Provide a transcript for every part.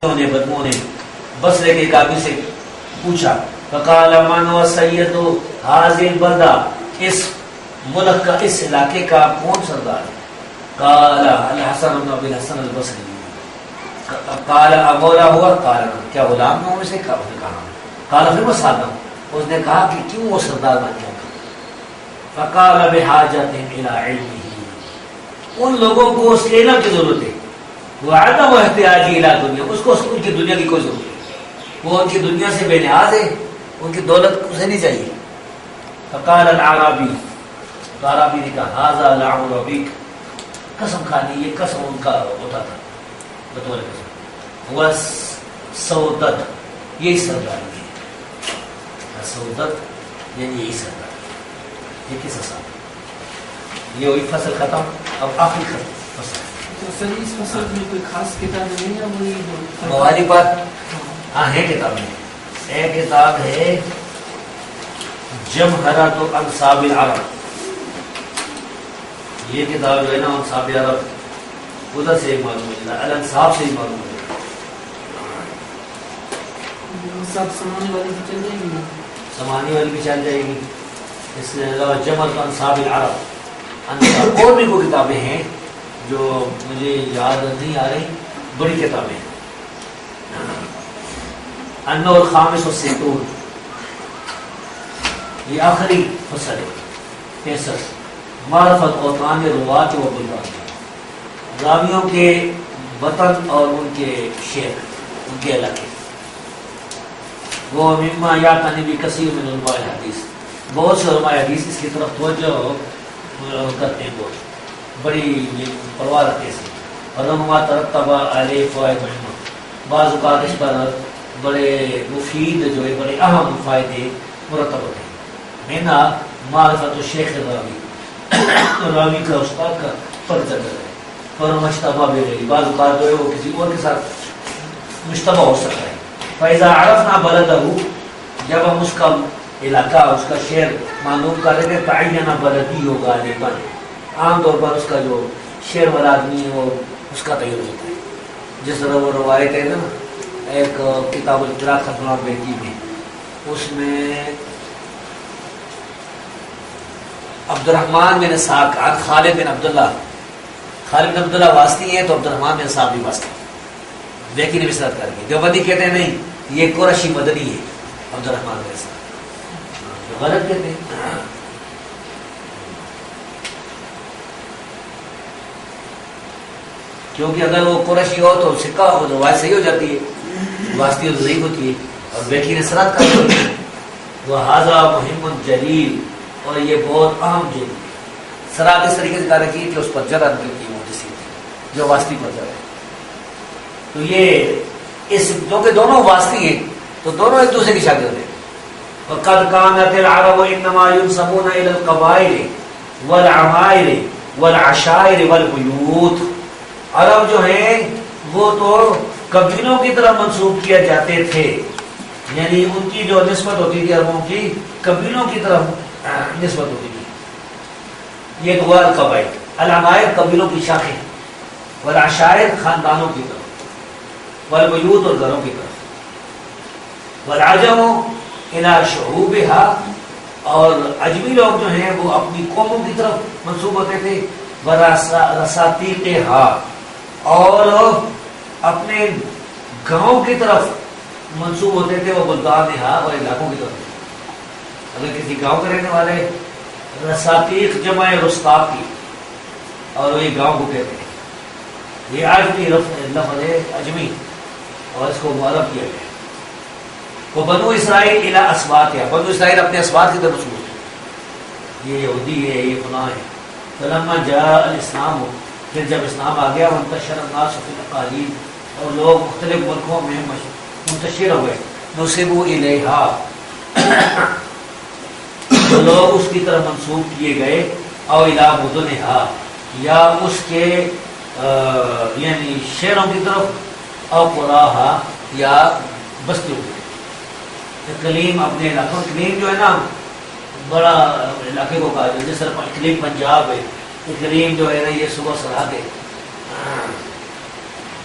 بدبو نے بصرے کے کابی سے پوچھا فقال من و سید حاضر البلدہ، اس ملک کا اس علاقے کا کون سردار ہے؟ قال الحسن بن ابی الحسن البصری۔ قال امولا ہوا؟ قال کیا غلام ہوں میں سے؟ کہا قال پھر وہ سادہ، اس نے کہا کہ کیوں وہ سردار بن گیا؟ فقال بحاجت الى علمه، ان لوگوں کو اس کے علم کی ضرورت ہے، وہ عدم احتیاجی الى دنیا، اس کو ان کی دنیا کی کوئی ضرورت نہیں، وہ ان کی دنیا سے بے نیاز ہے، ان کی دولت اسے نہیں چاہیے۔ فقال الاعرابی، تو عرابی نے کہا ھذا لعن ربیک، قسم کھانی، یہ قسم ان کا ہوتا تھا بطور قسم، وسودت، یہی سرداری ہے، سودت یعنی یہی سرداری، یہ کس حساب؟ یہ وہی فصل ختم، اب آخری فصل۔ سر اس فصل میں کوئی خاص کتاب نہیں ہے؟ وہی ہماری بات ہاں ہے، کتاب ہے، ایک کتاب ہے جمہرۃ انصاب العرب، یہ کتاب جو ہے نا انصاب العرب ادھر سے معلوم ہے، الانصاب سے ہی معلوم ہے، سب سمانے والی بھی چل جائے گی، سمانی والی بھی چل جائے گی، اس کے علاوہ جمہرۃ انصاب العرب، اور بھی کوئی کتابیں ہیں جو مجھے یاد نہیں آ رہی، بڑی کتابیں ہیں۔ النوع الخامس والستون، یہ آخری فصل ہے، 63، معرفت اوطان روات و بلدان، راویوں کے وطن اور ان کے شہر، ان کے علاقے، وہ مما یعتنی بکثیر من علماء الحدیث، بہت سے علماء حدیث اس کی طرف توجہ کرتے ہیں، بہت بڑی پرواہ رکھتے ہیں، اور رحمہ ترتب علیہ فوائد مہمہ، بعض اوقات اس پر بڑے مفید جو ہے بڑے اہم فائدے مرتب ہوتے ہیں، مینا معرفت الشیخ الراوی، راوی کا استاد کا پرچہ ہے، اور مشتبہ بھی رہی، بعض اوقات جو ہے وہ کسی اور کے ساتھ مشتبہ ہو سکتا ہے، فَإِذَا عَرَفْنَا بَلَدَهُ، جب ہم اس کا علاقہ اس کا شہر معلوم کر رہے تھے، تعینہ بلدی ہو غالباً، عام طور پر اس کا جو شہر والا آدمی ہے وہ اس کا تعین ہوتا ہے، جس طرح وہ روایت ہے نا ایک کتاب القراءۃ ختم بیتی میں، اس میں عبد الرحمن بن اسحاق عن خالد بن عبداللہ، خالد بن عبداللہ واسطی ہیں تو عبد الرحمن بن اسحاق بھی واسطی، بیکی نے بسرت کر کے، دیوبندی کہتے ہیں نہیں یہ قرشی مدنی ہے عبد الرحمن بن اسحاق، غلط کہتے ہیں، کیونکہ اگر وہ قریشی ہو تو سکہ ہو تو روایت صحیح ہو جاتی ہے، واسطی تو ضعیف ہوتی ہے، اور بیکی نے سرات کر دی، وہ ھذا مہم جلیل، اور یہ بہت اہم جلیل، سرات اس طریقے سے کہا کی کہ اس پر جرح نکل کی محدثی تھی جو واسطی پر جرح ہے، تو یہ اس کیونکہ دونوں واسطی ہیں تو دونوں ایک دوسرے کی شاگرد ہیں، وقد كانت العرب انما ينسبون الى القبائل والعمائر والعشائر والبيوت، عرب جو ہیں وہ تو قبیلوں کی طرف منسوب کیا جاتے تھے، یعنی ان کی جو نسبت ہوتی تھی عربوں کی قبیلوں کی طرف نسبت ہوتی تھی، یہ دو القبائل، العمائر قبیلوں کی شاخیں، والعشائر خاندانوں کی طرف، والبیوت اور گھروں کی طرف، والعجم الى شعوبها، اور عجمی لوگ جو ہیں وہ اپنی قوموں کی طرف منسوب ہوتے تھے، ورساتیقها، اور اپنے گاؤں کی طرف منسوب ہوتے تھے، وہ بلدانها، اور علاقوں کی طرف، اگر کسی گاؤں کے رہنے والے، رساتیق جمع رستاق کی، اور وہ یہ گاؤں کو کہتے ہیں، یہ عجمی لفظ ہے عجمی، اور اس کو معرب کیا گیا، وہ بنو اسرائیل الی اسباطها، بنو اسرائیل اپنے اسباط کی طرف منسوب ہے، یہ یہودی ہے، یہ فلاں ہے، فلما جاء الاسلام، پھر جب اسلام آ گیا، وانتشر الناس فی الاقالیم، اور لوگ مختلف ملکوں میں منتشر ہوئے، نسبوا الیہا، تو لوگ اس کی طرف منسوب کیے گئے، او الی مدنہا، یا اس کے یعنی شہروں کی طرف، او قراہا، یا بستیوں کی طرف، اقلیم اپنے علاقوں، اقلیم جو ہے نا بڑا علاقے کو کہا جائے، جس طرح اقلیم پنجاب ہے، اقلیم جو ہے نا یہ صبح سرحد ہے،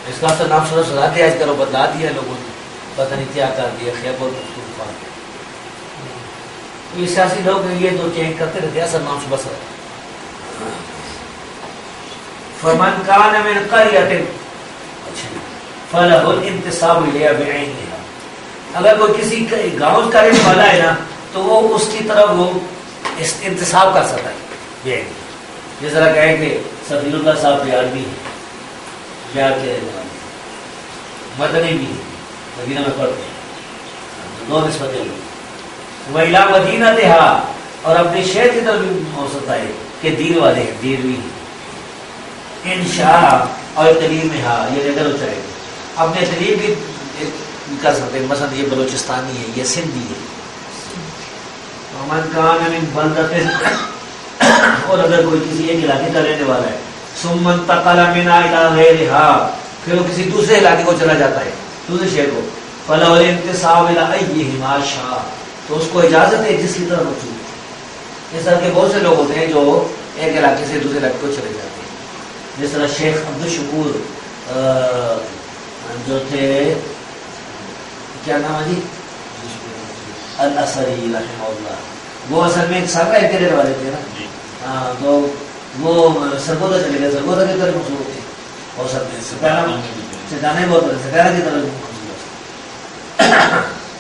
اس کا تو نام سنا دیا آج کرو بدلا دیا لوگوں نے، پتہ نہیں کیا کر دیا، خیبر پختونخوا۔ یہ سیاسی لوگ یہ دو چینج کرتے رہتے، اصل نام سے بس ہے۔ فمن کان من قریۃ فلہ الانتساب الیہا بعینہا، اگر کوئی کسی گاؤں کا رہنے والا ہے نا تو وہ اس کی طرف وہ انتساب کر سکتا ہے بعین، جس طرح کہیں کہ سفیر اللہ صاحب بیار بھی ہیں، بیار کے رہنے والے مدنی بھی ہیں، مدینہ میں پڑھتے ہیں، دو نسبتیں ہوئی۔ ویلا مدینہ دہا، اور اپنے شہر کی طرف بھی ہو سکتا ہے کہ دین والے ہیں، دین بھی ہیں۔ انشاء اور قریب میں ہاں یہ نظر ہو جائے گا، اپنے قریب بھی کر سکتے ہیں، مثلا یہ بلوچستانی ہے، یہ سندھی ہے۔ ومن کان من بلدۃ، اور اگر کوئی کسی ایک علاقے کا رہنے والا ہے، ثم انتقل منها الى غیرها، پھر وہ کسی دوسرے علاقے کو چلا جاتا ہے، دوسرے شہر کو، فلہ الانتساب الى ایہما شاء، تو اس کو اجازت ہے جس کی طرف رجوع۔ اس طرح کے بہت سے لوگ ہوتے ہیں جو ایک علاقے سے دوسرے علاقے کو چلے جاتے ہیں، جس طرح شیخ عبدالشکور جو تھے، کیا نام ہے جی، الاثری رحمہ اللہ، وہ اصل میں ایک سابقہ کے رہنے والے تھے نا، ہاں، تو وہ سرگودا چلے گئے، سرگودا کی طرف منسوب تھے، اور سب میں سکانہ ہی بہت ہے، سکانہ کی طرف منسوب ہے۔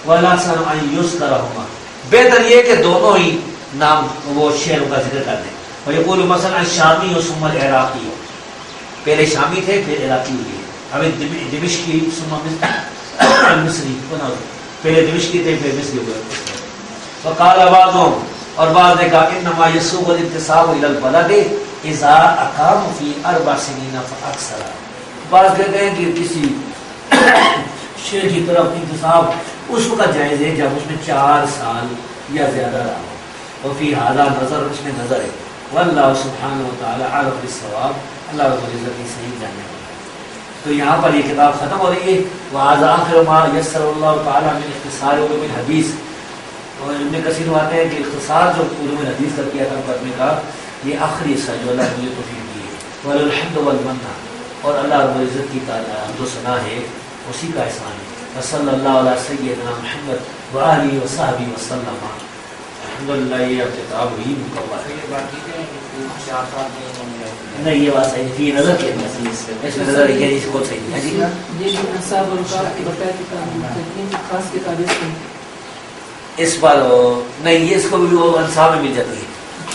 وَالْأَحْسَنُ أَنْ يُذْكَرَهُمَا، بہتر یہ کہ دونوں ہی نام وہ شہروں کا ذکر کر دیں۔ وَيَقُولُ مَثَلًا الشَّامِيُّ ثُمَّ الْعِرَاقِيُّ، پہلے شامی تھے پھر عراقی ہوئے، اب دمشقی ثم مصری، پہلے دمشقی تھے پھر مصری ہوئے۔ وقال بعضهم، اور بعض نے کہا انما يسوغ الانتساب الى البلد اذا اقام في 4 سنين فاكثر، بعض کہتے ہیں کہ کسی شہر کی طرف انتساب اس وقت جائز ہے جب اس میں 4 سال یا زیادہ رہا ہو، وفي هذا نظر، اس میں نظر ہے، واللہ سبحانہ وتعالی عالم بالصواب، اللہ رب العزت کی صحیح جاننے والا۔ تو یہاں پر یہ کتاب ختم ہو رہی ہے، وَهَذَا آخِرُ مَا يَسَّرَ اللَّهُ تَعَالَى مِنْ اخْتِصَارِ علوم الحدیث، اور ابن کثیر آتے ہیں کہ اختصار جو علوم الحدیث کا کیا تھا پڑھنے کا، یہ آخری حصہ جو اللہ نے مجھے توفیق دی ہے، وَلَلْحَمْدُ وَالْمَنَّ، اور اللہ رب العزت کی حمد و ثنا ہے، اسی کا احسان ہے۔ وصلی اللہ علیہ سیدنا محمد وآلہ وصحبہ وسلم۔ الحمدللہ یہ اب کتاب ہوئی مکمل ہے۔ نہیں یہ بات صحیح تھی، نظر کے اس میں نظر ہے اس کو صحیح ہے جی۔ یہ جو انصاف اور اوقاف کی بقایا کتاب خاص کتاب اس پر نہیں، یہ اس کو بھی وہ انصاف میں مل جاتی ہے،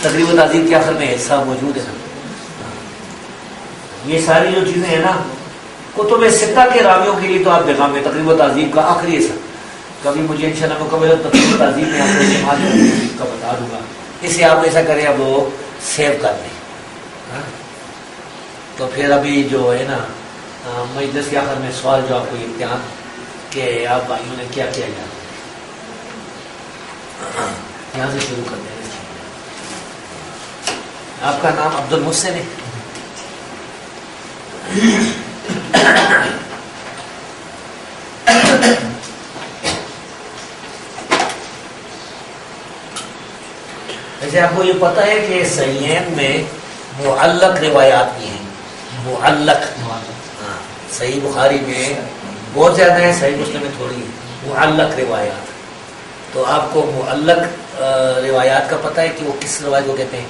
تقریب و تہذیب کے آخر میں حصہ موجود ہے نا۔ یہ ساری جو چیزیں ہیں نا کتب ستہ کے راویوں کے لیے تو آپ دیکھا میں تقریب و تہذیب کا آخری حصہ، کبھی مجھے انشاءاللہ مکمل تقریب و تہذیب میں آپ کو جماعت کا بتا دوں گا، اسے آپ ایسا کریں اب وہ سیو کر لیں۔ تو پھر ابھی جو ہے نا مجلس کے آخر میں سوال جو آپ کو امتحان کہ آپ بھائیوں نے کیا کیا یہاں سے شروع کرتے ہیں۔ آپ کا نام عبد المحسن ہے؟ ویسے آپ کو یہ پتہ ہے کہ صحیحین میں معلق روایات بھی ہیں، معلق، ہاں، صحیح بخاری میں بہت زیادہ ہیں، صحیح مسلم میں تھوڑی ہیں، معلق روایات۔ تو آپ کو معلق روایات کا پتہ ہے کہ وہ کس روایت کو کہتے ہیں؟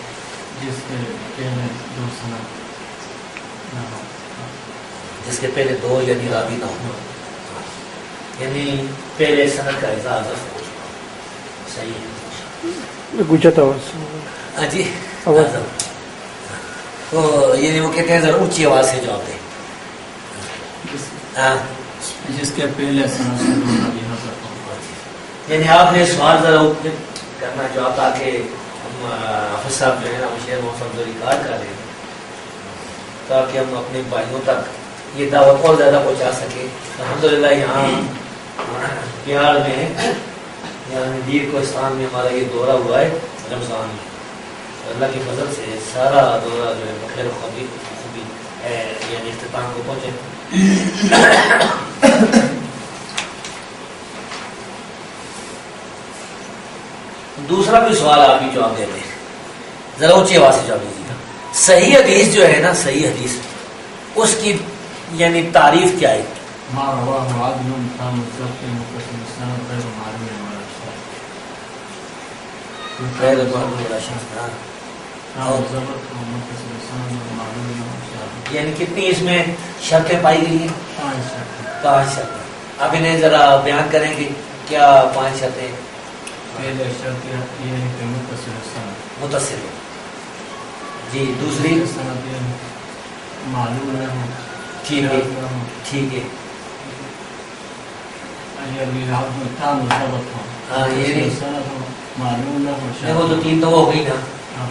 جس کے پہلے دو یعنی راوی نہ ہو، یعنی پہلے سند کا اعزاز ہو، صحیح ہے۔ ہاں جی، یعنی وہ کہتے ہیں ذرا اونچی آواز سے جواب دیں، جس کے پہلے یعنی آپ نے سوال ذرا کرنا جو آپ تاکہ ہم حافظ صاحب جو ہے نا شیر محمد ریکارڈ کر لیں تاکہ ہم اپنے بھائیوں تک یہ دعوت اور زیادہ پہنچا سکیں۔ الحمدللہ یہاں بہار میں یعنی دیر کوہستان میں ہمارا یہ دورہ ہوا ہے رمضان میں، اللہ کی فضل سے سارا دورہ جو ہے بخیر و خوبی یعنی اختتام کو پہنچے۔ دوسرا بھی سوال آپ ہی جواب دیتے ہیں، ذرا اونچی آواز سے جواب دیجیے گا۔ صحیح حدیث جو ہے نا، صحیح حدیث اس کی یعنی تعریف کیا ہے؟ ما رواه عدل تام الضبط متصل السند غير معلوم ولا شاذ. غیر معلوم ولا شاذ. تام الضبط متصل السند غير معلوم ولا شاذ. یعنی کتنی اس میں شرطیں پائی گئی ہیں؟ 5 شرط. 5 شرطیں. اب انہیں ذرا بیان کریں کہ کیا 5 شرطیں؟ پہلے شرط یہ ہے کہ متصل السند. متصل ہو. جی دوسری سند یہ معلوم نہ ہو. ٹھیک ہے ٹھیک ہے. یہ بھی تام الضبط ہو. ہاں یہ نہیں سند ہو معلوم نہ ہو. دیکھو تو 3 تو وہ ہو گئی نا.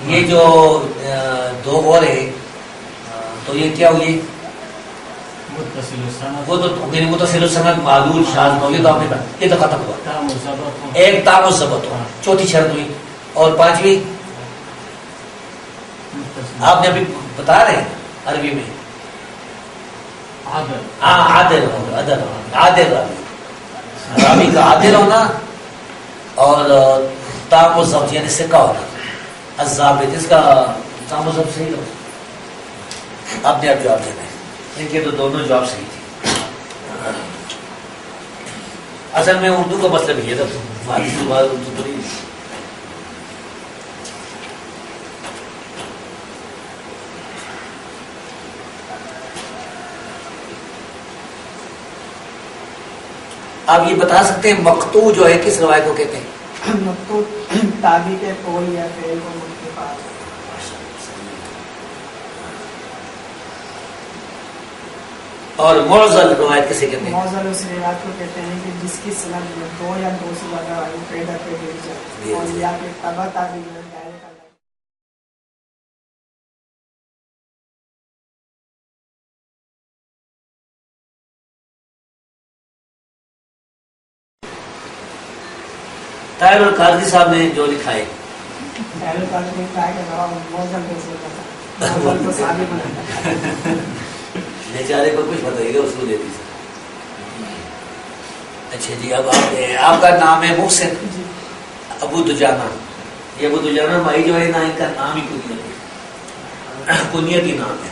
یہ جو 2 اور ہے تو یہ کیا ہوئی؟ متصل السند. وہ تو میری متصل السند معلول شاذ ہو. یہ تو آپ نے کہا یہ تو ختم ہوا. تام الضبط ہو. ایک تام الضبط ہو. چوتھی شرط ہوئی. اور 5ویں آپ نے ابھی بتا رہے ہیں عربی میں عدل. عادل ہوگا. عادل راوی. راوی کا عادل ہونا اور تام الضبط یعنی سکہ ہونا. الضابط اس کا تام الضبط صحیح ہو. آپ نے اب جواب دینا ہے. ان کے تو دونوں جواب صحیح تھے. اصل میں اردو کا مطلب یہ تھا ہماری زبان اردو تھوڑی. آپ یہ بتا سکتے ہیں مقطوع جو ہے کس روایت کو کہتے ہیں؟ مقطوع تابع کے قول یا فعل کو متفق. اور معضل روایت کسے کہتے ہیں؟ معضل اس روایت کو کہتے ہیں کہ جس کی سند میں 2 یا 2 سے زیادہ راوی پیدا کر دی جائے اور یا کہ تبع تابعین میں ڈائریکٹ. طاہر القادری صاحب نے جو لکھا ہے پہلے کا جو کہا ہے کہ معضل کیسے ہوتا ہے. معضل کو ثابت بنانا. بیچارے کو کچھ بتائیے گا اس کو دے دیجیے. اچھا جی اب آپ کا نام ہے محسن ابو دجانہ. یہ ابو دجانہ بھائی جو ہے نا ان کا نام ہی کنیت ہی نام ہے.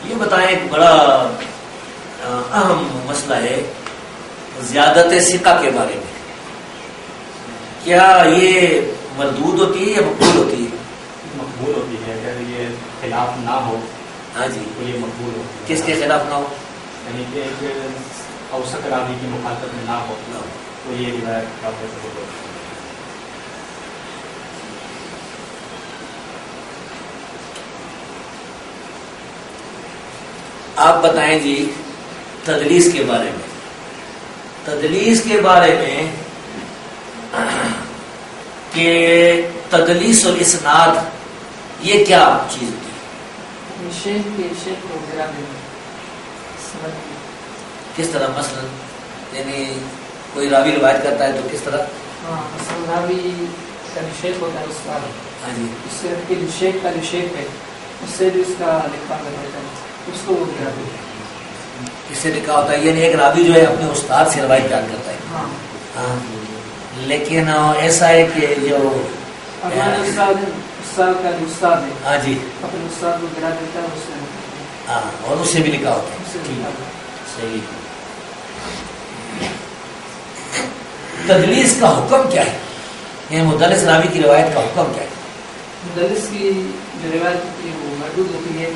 یہ بتائیں ایک بڑا اہم مسئلہ ہے زیادت ثقہ کے بارے میں. کیا یہ مردود ہوتی ہے یا مقبول ہوتی ہے؟ مقبول ہوتی ہے. اگر یہ خلاف نہ ہو ہاں جی. تو یہ مقبول ہوتی ہے. کس کے خلاف نہ ہو؟ یعنی کہ ایک اوسط راوی کی مخالفت میں نہ ہو تو یہ روایت قابل قبول ہوتی ہے. آپ بتائیں جی تدلیس کے بارے میں. تدلیس کے بارے میں کہ تدلیس الاسناد یہ کیا چیز ہوتی ہے؟ شیخ کے شیخ کو گرا دینا. کس طرح مثلا یعنی کوئی راوی روایت کرتا ہے تو کس طرح؟ ہاں مثلا راوی کا شیخ ہوتا ہے استاد. ہاں جی. اس سے جو شیخ کا جو شیخ ہے اس سے بھی اس کا لکھا ہوتا ہے اس کو وہ گرا دینا. اس سے لکھا ہوتا ہے یعنی ایک راوی جو ہے اپنے استاد سے روایت بیان کرتا ہے. ہاں ہاں لیکن ایسا ہے کہ جو استاد کا جو استاد ہے ہاں جی اپنے استاد کو گرا دیتا ہے اس سے. ہاں اور اس سے بھی لکھا ہوتا ہے. صحیح. تدلیس کا حکم کیا ہے؟ یعنی مدلس راوی کی روایت کا حکم کیا ہے؟ مدلس کی جو روایت ہوتی ہے وہ مردود ہوتی ہے.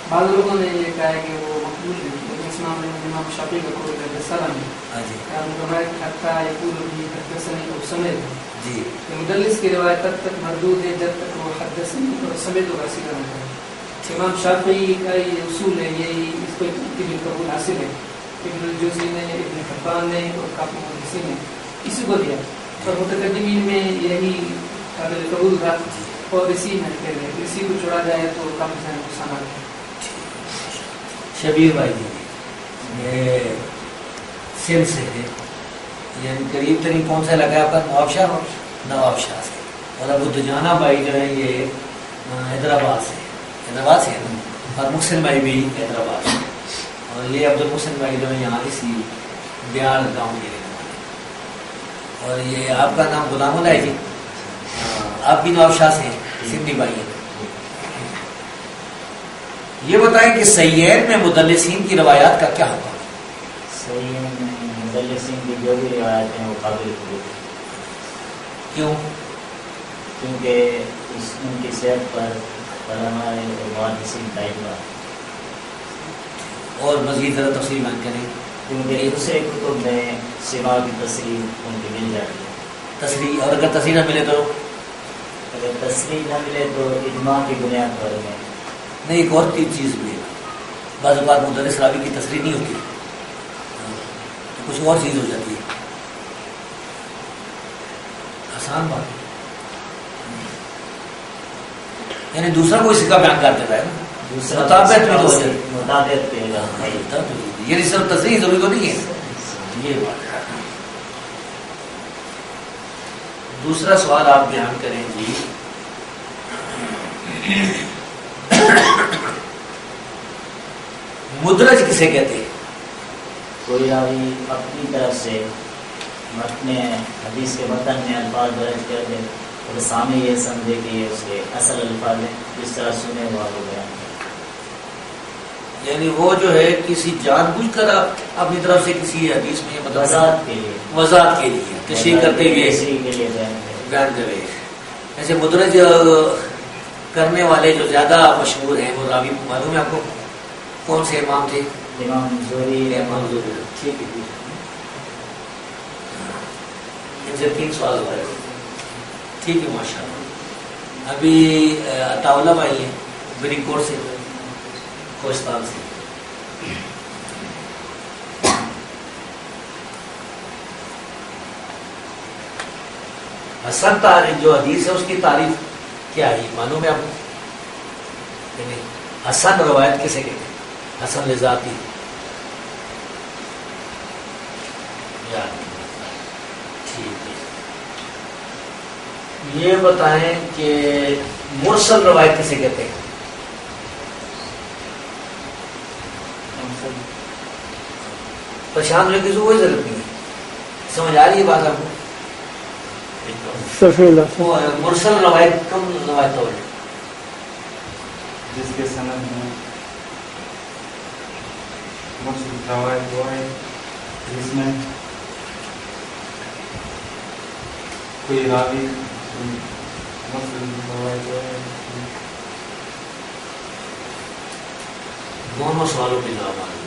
بعض لوگوں نے یہ کہا ہے کہ وہ مقبول ہے لیکن اس معاملے میں امام شافعی کا قول ہے بسرا میں ہاں جی روایت حتیٰ یقول بھی حدثنی اور سمیت. جی مدلس کی روایت تب تک مردود ہے جب تک وہ حدثنی اور سمیت و رسیدہ نہیں ہے. امام شافعی کا یہ اصول ہے, یہی اس کو ابن قبول حاصل ہے. ابن الجوزی نے, ابن حبان نے اور کافی محدثین نے اسی کو دیا اور متقدمین میں یہی قابل قبول تھا اور اسی میں کہہ رہے ہیں اسی کو چھوڑا جائے تو کم سے نقصانات ہے. شبیر بھائی جی یہ سندھ سے ہے یعنی قریب ترین کون سا لگا آپ کا؟ نواب شاہ. نواب شاہ سے. اور ابو دجانہ بھائی جو ہے یہ حیدرآباد سے. حیدرآباد سے اور محسن بھائی بھی حیدرآباد سے. اور یہ عبد المحسن بھائی جو ہے یہاں اسی بیال گاؤں کے رہنے والے. اور یہ آپ کا نام غلام اللہ ہے جی. آپ بھی نواب شاہ سے ہیں, سندھی بھائی ہیں. یہ بتائیں کہ سیئن میں مدلسین کی روایات کا کیا حکم ہے؟ صحیح میں مدلسین کی جو بھی روایت ہیں وہ قابل قبول ہیں، کیوں؟ کیونکہ ان کی صحت پر علماء اور محدثین کا اجماع ہے، اور مزید ذرا تفصیل بیان کریں۔ کیونکہ دوسرے کتب میں سما کی تصریح ان کی مل جاتی ہے، تصریح، اور اگر تصریح نہ ملے تو اگر تصریح نہ ملے تو اجماع کی بنیاد پر میں نہیں، ایک اور چیز بھی ہے، بعض اوقات مدرس راوی کی تصریح نہیں ہوتی تو کچھ اور چیز ہو جاتی ہے، آسان بات ہے، یعنی دوسرا کوئی سکہ بیان کر دیتا ہے نا، دوسرا مطابقت بھی تو ہو جاتی ہے۔ مطابقت کے گا یہ صرف تصریح ضروری تو نہیں ہے، یہ بات ہے۔ دوسرا سوال آپ بیان کریں جی، مدرج کسے کہتے ہیں؟ کوئی راوی اپنی طرف سے متن حدیث کے متن میں الفاظ درج کر دے اور سامنے یہ سمجھے کہ یہ اس کے اصل الفاظ ہیں، جس طرح سنے وہ آپ کو بیان کرے۔ یعنی وہ جو ہے کسی جان بوجھ کر اپنی طرف سے کسی حدیث میں مطلب وضاحت کے لیے، وضاحت کے لیے تشریح کرتے ہوئے تشریح کے لیے بیان کرے۔ بیان کرے۔ ایسے مدرج کرنے والے جو زیادہ مشہور ہیں وہ راوی معلوم ہے آپ کو کون سے امام تھے؟ امام زہری، امام زہری۔ ٹھیک ہے، ان سے 3 سوال ہو رہے ہیں۔ ٹھیک ہے، ماشاء اللہ۔ ابھی عطاءاللہ بھائی ہیں بری کوٹ سے، کوہستان سے۔ حسن تعریف جو حدیث ہے اس کی تعریف کیا ہے معلوم ہے آپ کو؟ یعنی حسن روایت کسے کہتے ہیں؟ حسن لذاتی، ٹھیک ہے۔ یہ بتائیں کہ مرسل روایت کسے کہتے ہیں؟ پریشان ہونے کی کوئی ضرورت نہیں ہے، سمجھ آ رہی ہے بات آپ کو؟ مرسل روایت کم روایت ہو ہے جس کے سند میں مرسل روایت وہ ہے جس میں کوئی راوی مرسل روایت وہ ہے۔ دونوں سوالوں کے جواب آ گئے۔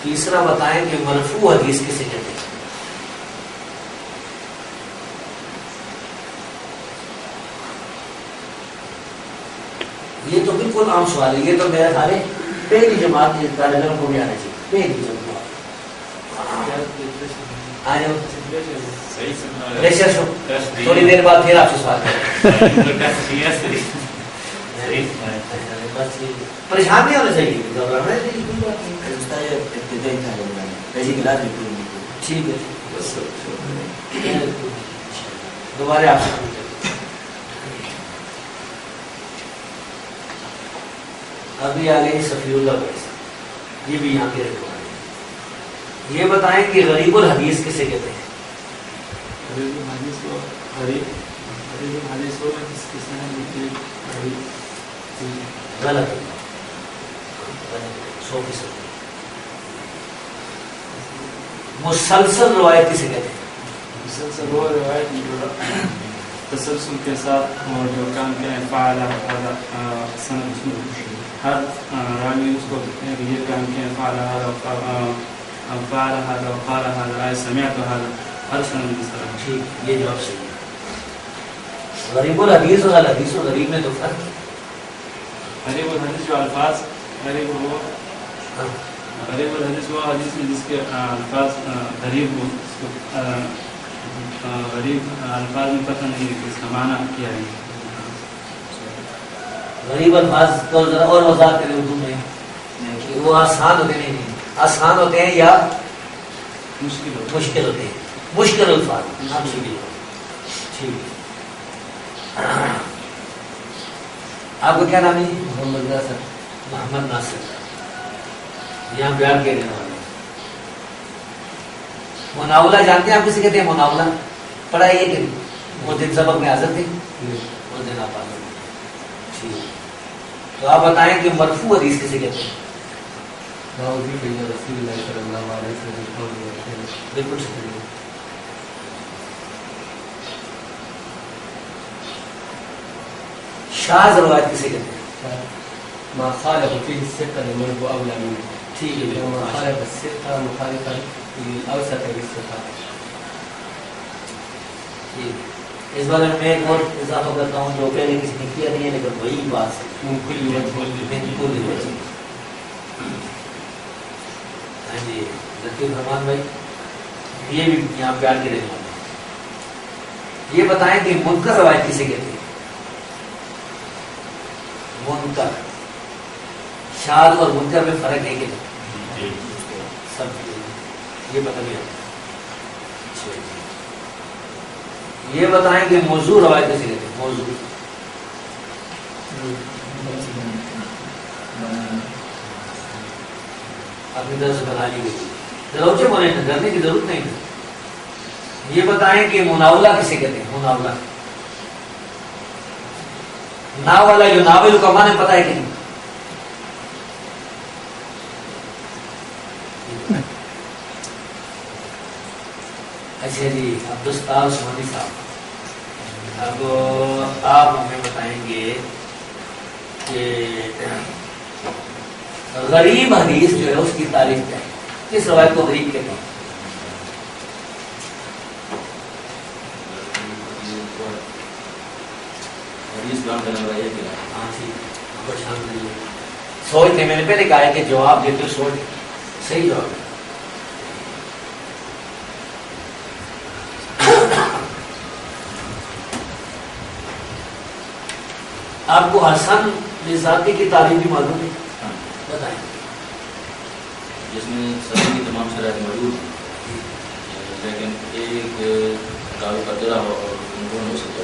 تیسرا بتائیں کہ مرفوع حدیث کسے کہتے ہیں؟ یہ تو بالکل عام سوال ہے، یہ تو میرا خیال ہے پہلی جماعت کے طالب علم کو بھی آنا چاہیے، پہلی جماعت۔ آ جاؤ، تھوڑی دیر بعد پھر آپ سے سوال کریں۔ پریشان نہیں ہونا چاہیے، گھبرانا نہیں، ٹھیک ہے، دوبارہ آپ سے پوچھیں۔ ابھی آ گئی صفی اللہ بھائی صاحب، یہ بھی یہاں کے رہنے والے ہیں۔ یہ بتائیں کہ غریب الحدیث کسے کہتے ہیں؟ غریب الحدیث کو غریب الحدیث کو جس کے سند میں غلط ہے، 100%۔ مسلسل روایت کسے کہتے ہیں؟ مسلسل وہ روایت جو تسلسل کے ساتھ اور جو کام کے فعال سند ہر راوی اس کو یہ کام کے فعال هذا سمعت هذا ہر سند اس طرح۔ ٹھیک، یہ جواب صحیح ہے۔ غریب الحدیث اور الحدیث و غریب میں تو فرق ہے۔ غریب الحدیث جو الفاظ غریب الحدیث وہ حدیث میں جس کے الفاظ غریب ہو، غریب الفاظ میں پتہ نہیں کہ اس کا معنی کیا ہے۔ غریب الفاظ کو ذرا اور وضاحت کریں اردو میں کہ وہ آسان ہوتے نہیں، آسان ہوتے ہیں یا مشکل ہو، مشکل ہوتے ہیں، مشکل الفاظ نہ مشکل۔ ٹھیک، آپ کا کیا نام ہے؟ محمد ناصر۔ محمد ناصر یہاں بیان کے رہنے والے۔ مناولہ جانتے ہیں آپ کسے کہتے ہیں؟ مناولہ پڑھا ہے یہ کہ وہ دن سبق میں حاضر تھے، وہ دن آپ حاضر تھے۔ ٹھیک، تو آپ بتائیں کہ مرفوع حدیث کسے کہتے ہیں؟ بالکل صحیح. شاذ روایت کسے کہتے ہیں؟ ما خالف فيه الثقة لمن هو أولى منه. ٹھیک ہے. وما خالف الثقة مخالفا للأوثق بالثقة. اس بارے میں ایک اور اضافہ کرتا ہوں جو پہلے کسی نے کیا نہیں ہے لیکن وہی بات ہے. من كل وجه. ہاں جی لطیف رحمان بھائی یہ بھی یہاں پہ آ کے رہنے والے ہیں. یہ بتائیں کہ منکر روایت کسے کہتے ہیں؟ منکر. شاذ اور منکر میں فرق ہے کہ نہیں؟ سب یہ پتہ نہیں. یہ بتائیں کہ موضوع روایت کسے کہتے ہیں؟ موضوع اپنی طرف سے بنا لی گئی. ذرا اونچے بولیں نا، ڈرنے کی ضرورت نہیں ہے. یہ بتائیں کہ مناولہ کسے کہتے ہیں؟ مناولہ ناولا جو ناول کا معنی پتہ ہے کہ نہیں؟ اچھا جی عبدالستار عثمانی صاحب، اب آپ ہمیں بتائیں گے کہ غریب حدیث جو ہے اس کی تعریف کیا ہے؟ کس روایت کو غریب کہتے ہیں؟ ہاں جی پریشان نہیں ہے. سوچتے میں نے پہلے کہا ہے کہ جواب دیتے سوچ صحیح جواب ہے. آپ کو حسن ذاتی کی تعریف بھی معلوم ہے؟ بتائیں. جس میں سبھی کی تمام شرائط موجود ہیں لیکن ایک راوی کا جرح ہو اور دونوں ہو سکتا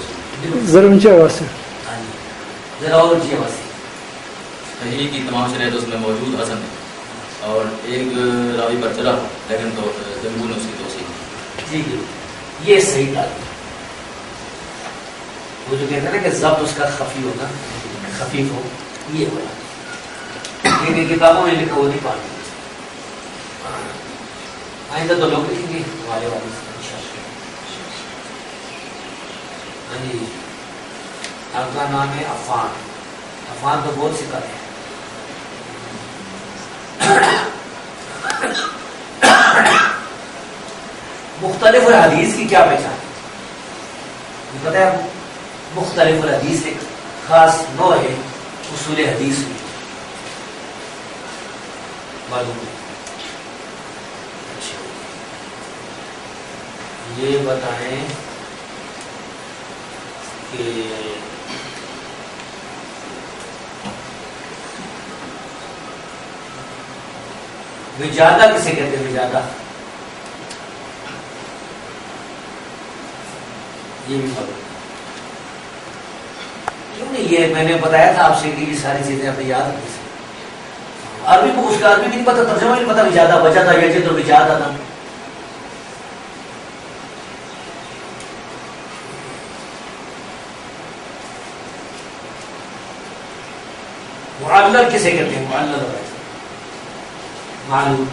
ذرا اونچی آواز سے. ہاں جی ذرا اور اونچی آواز سے. صحیح کی تمام شرائط اس میں موجود حسن ہے اور ایک راوی پر جرح ہو لیکن تو دونوں اس کی توصیح. جی جی یہ صحیح تعریف. وہ جو کہتے ہیں نا کہ ضبط اس کا خفی ہونا، خفیف ہو، یہ ہوا. لیکن کتابوں میں لکھا وہ نہیں پاتے. آئندہ تو لوگ لکھیں گے ہمارے والے سے انشاءاللہ. ہاں جی آپ کا نام ہے عفان. عفان تو بہت سکھا ہے. مختلف الحدیث کی کیا پہچان ہے؟ پتہ ہے مختلف الحدیث ایک خاص نوع ہے اصول حدیث میں، معلوم ہے. یہ بتائیں کہ وجادہ کسے کہتے ہیں؟ وجادہ یہ بھی معلوم. کیوں نہیں؟ یہ میں نے بتایا تھا آپ سے کہ یہ ساری چیزیں آپ نے یاد رکھی. عربی کو اس کا عربی نہیں پتا، ترجمہ نہیں پتا. وجادہ وجادہ یجد وجادہ تھا. معلل کسے کہتے ہیں؟ معلل معلوم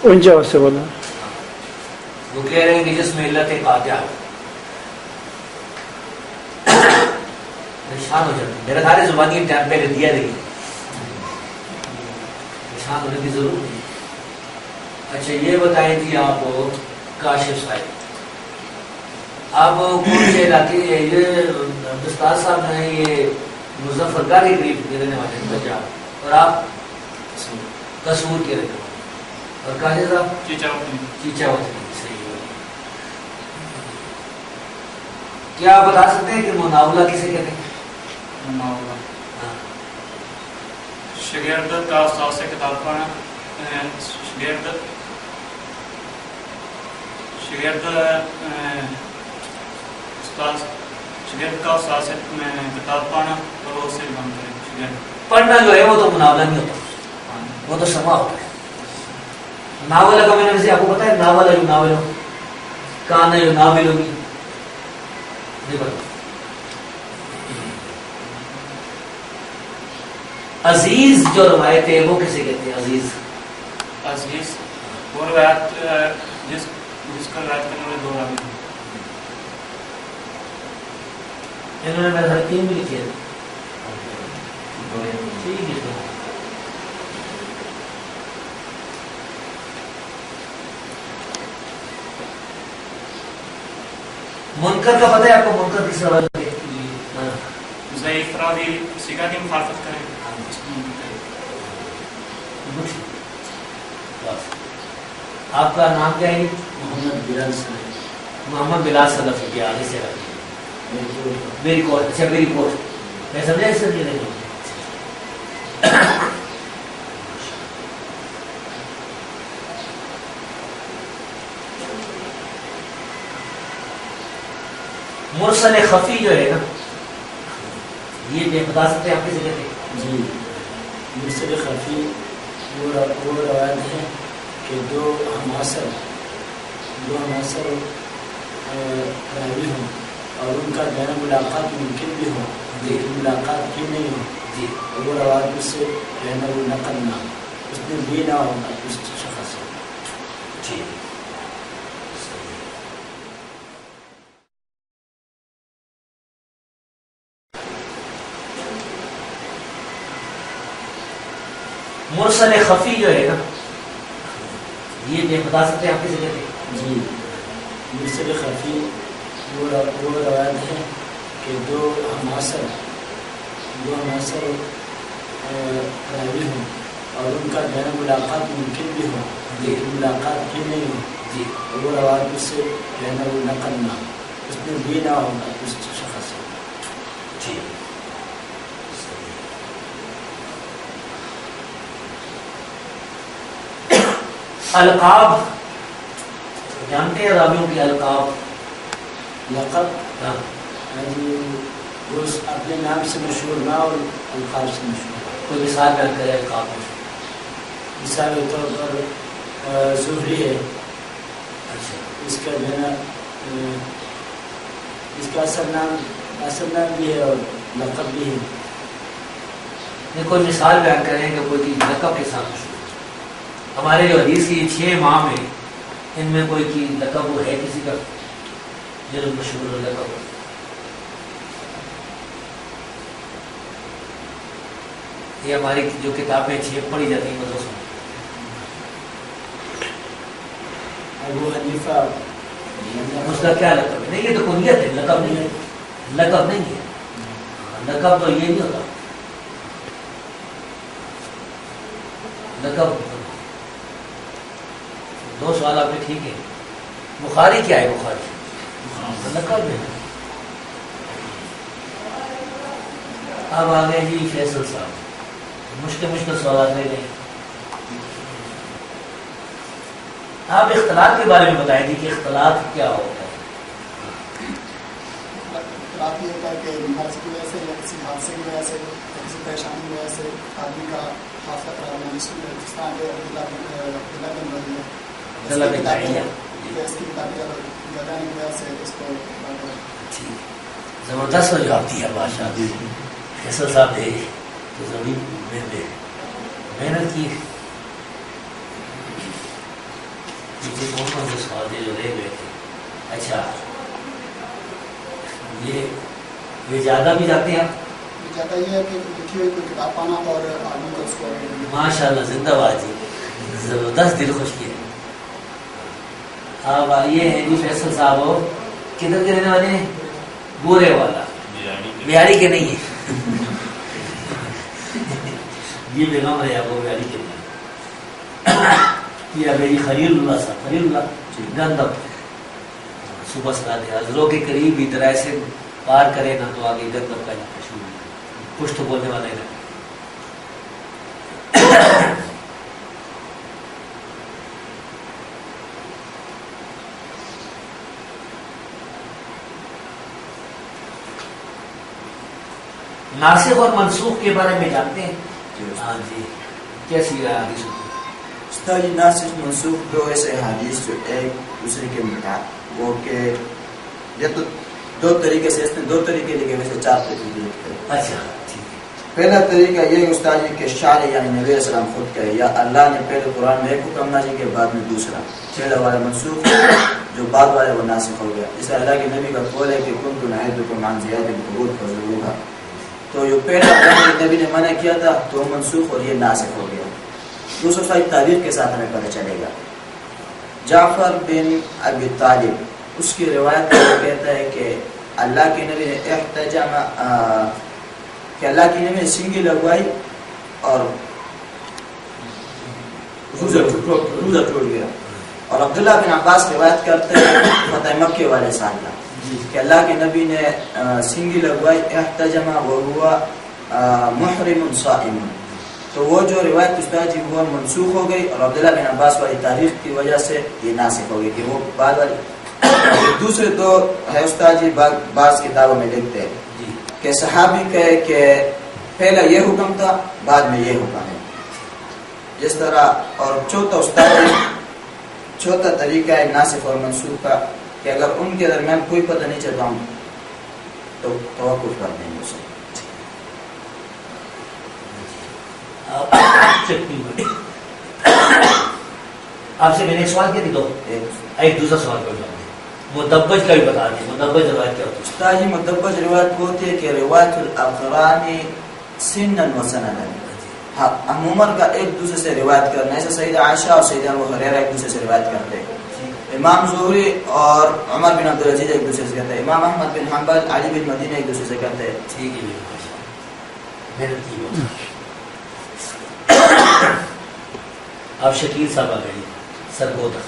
اونچی آواز سے بولا. وہ کہہ رہے ہیں کہ جس میں علت قاطعہ پریشان ہو جاتے. میرا خیال ہے زبانی ٹائم پہلے دیا رہی، پریشان ہونے کی ضرورت نہیں. اچھا یہ بتائیں جی آپ کاشف صاحب، آپ کون سے علاقے؟ یہ دستار صاحب جو ہیں یہ مظفر گاہ کے قریب رہنے والے ہیں پنجاب، اور آپ قصور کے رہنے والے. اور کاشف صاحب چیچاوت. صحیح ہے. کیا آپ بتا سکتے ہیں کہ مناولہ کسے کہتے ہیں؟ مناولہ شگردت کا استاد سے کتاب پڑھنا. شگرد کا استاد سے کتاب پڑھنا اور اس سے بند کریں. پڑھنا جو ہے وہ تو مناولہ نہیں ہوتا، وہ تو سما ہوتا ہے. ناولہ کا میں نے ویسے آپ کو پتا ہے ناول ہے، ناول کان یناولنی نہیں پتا. عزیز جو روایت ہے وہ کسے کہتے ہیں عزیز؟ عزیز وہ روایت جس کا روایت کرنے والے دو راوی ہیں. انہوں نے میرے 3 بھی لکھے ہیں. ٹھیک ہے. منکر کا پتہ ہے آپ کو؟ منکر کس روایت ہے؟ ہاں. ضعیف راوی سکا کی مخالفت کریں. آپ کا نام کیا ہے؟ محمد بلال سلفی. محمد بلال سلفی کے آگے سے رکھیے. میری کوٹ. اچھا میری کوٹ میں سمجھا اس سے نہیں. مرسل خفی جو ہے نا یہ بتا سکتے ہیں آپ کسی کہتے ہیں؟ جی مرسل خفی وہ روایت ہے کہ دو ہماثر راوی ہوں اور ان کا بین ملاقات ممکن بھی ہو لیکن ملاقات کی نہیں ہو. جی وہ روایت اس سے بین النقل نہ اس نے بھی نہ ہوگا اس شخص سے. ٹھیک. مرسل خفی جو ہے نا یہ بتا سکتے ہیں آپ کسی کہتے ہیں؟ جی مرسل خفی وہ روایت ہے کہ دو ہماثر راوی ہوں اور ان کا بین ملاقات ممکن بھی ہو لیکن ملاقات کی نہیں ہو. جی وہ روایت اس سے بین النقل نہ اس نے بھی نہ ہوگا اس شخص سے. ٹھیک. القاب جانتے ہیں راویوں کی القاب؟ لقب ہاں. یعنی وہ اپنے نام سے مشہور نہ اور القاب سے مشہور. کوئی مثال بیان کرے القاب میں؟ مثال کے طور پر زہری ہے. اچھا اس کا جو ہے نا اس کا اصل نام بھی ہے اور لقب بھی ہے. یہ کوئی مثال بیان کریں کہ کوئی کی لقب کے ساتھ مشہور. ہمارے جو حدیث کی 6 امام ہیں ان میں کوئی کی لقب وہ ہے کسی کا جو مشہور لقب؟ یہ ہماری جو کتابیں 6 پڑھی جاتی ہیں مدرسوں میں. ابو حنیفہ اس کا کیا لقب ہے؟ نہیں یہ تو کنیت ہے، لقب نہیں ہے. لقب نہیں ہے. لقب تو یہ نہیں ہوتا. لقب 2 سوال آپ نے ٹھیک ہے. بخاری کیا ہے؟ بخاری لقب ہے. اب آگے جی فیصل صاحب مشکل سوالات لے لیں. آپ اختلاط کے بارے میں بتائیں گے کہ اختلاط کیا ہوتا ہے؟ اختلاط یہ ہوتا ہے کہ مرض کی وجہ سے یا کسی حادثے کی وجہ سے یا کسی پریشانی کی وجہ سے آدمی کا حادثہ کرنا جس طرح کے اس کی کتابیں زیادہ کی وجہ سے اس کو زبردست جواب دیا بادشاہ. فیصل صاحب دے تو زمین میں دے محنت کی. کون سے سوال تھے جو رہ گئے تھے؟ اچھا یہ زیادہ بھی جاتے ہیں آپ؟ زیادہ یہ ہے کہ لکھی ہوئی کوئی کتاب پانا اور آدمی کو اس کو ماشاء اللہ زندہ باد جی زبردست دل خوش کیا. اب یہ ہے جی فیصل صاحب ہو کدھر کے رہنے والے ہیں؟ بورے والا. بہاری کے نہیں ہے یہ بیگم ہے آپ کو بہاری کے نہیں. یہ میری خلیل اللہ صاحب خلیل اللہ گندم صبح سناتے حضروں کے قریب بھی طرح سے پار کرے نا تو آگے گندم کا کچھ تو بولنے والے نا. ناسخ اور منسوخ کے بارے میں جانتے ہیں؟ ہاں جی کیسی ہے حدیث؟ ناسخ منسوخ دو ایسے حدیث جو ایک دوسرے کے وہ کہ یہ تو دو طریقے سے اس نے دو طریقے لکھے ویسے 4 طریقے لکھتے ہیں. اچھا پہلا طریقہ یہ استاد جی کہ شاعر یعنی نبی علیہ السلام خود کہے یا اللہ نے پہلے قرآن میں ایک حکم نازل کے بعد میں دوسرا, پہلا والا منسوخ جو بعد والے وہ ناسخ ہو گیا. اس اللہ کے نبی کا قول ہے کہ کنت نعیدکم عن زیادہ القبور فزوروها, تو جو پہلا نبی نے منع کیا تھا تو منسوخ اور یہ ناسخ ہو گیا. دوسرا صاحب تاریخ کے ساتھ ہمیں پتہ چلے گا. جعفر بن ابی طالب اس کی روایت میں کہتا ہے کہ اللہ کے نبی نے احتجم کہ اللہ کی نبی نے سنگی لگوائی اور روزہ ٹوٹ گیا. اور عبداللہ بن عباس روایت کرتے ہیں فتح مکہ والے سال کا کہ اللہ کے نبی نے سنگی لگوائی احتجم وہو محرم صائم, تو وہ جو روایت استاد جی وہ منسوخ ہو گئی اور عبداللہ بن عباس والی تاریخ کی وجہ سے یہ ناسخ ہو گئی کہ وہ بعد والی. دوسرے دو ہے استاد جی بعض کتابوں میں لکھتے ہیں کہ صحابی کہے کہ پہلا یہ حکم تھا بعد میں یہ حکم ہے جس طرح. اور چوتھا استاد چوتھا طریقہ ہے ناسخ اور منسوخ کا کہ اگر ان کے درمیان کوئی پتہ نہیں چلتا ہوں تو توقف کر دیں گے اسے. آپ سے میں نے ایک سوال کیا دو ایک دوسرا سوال کر لوں. مدبج کا بھی بتا دیں, مدبج روایت کیا ہوتی ہے؟ استاد جی مدبج روایت ہوتی ہے کہ روایت الاقران سنن و سنن, ہاں ہم عمر کا ایک دوسرے سے روایت کرنا ہے. ایسے سیدہ عائشہ اور سیدہ ابو ہریرہ ایک دوسرے سے روایت کرتے ہیں. امام زہری اور عمر بن عبدالعزیز ایک دوسرے سے کرتے ہیں. امام احمد بن حنبل علی بن مدینہ ایک دوسرے سے کرتے ہیں. ٹھیک ہے محنت کی. اب شکیل صاحب آ گئی سرگودا.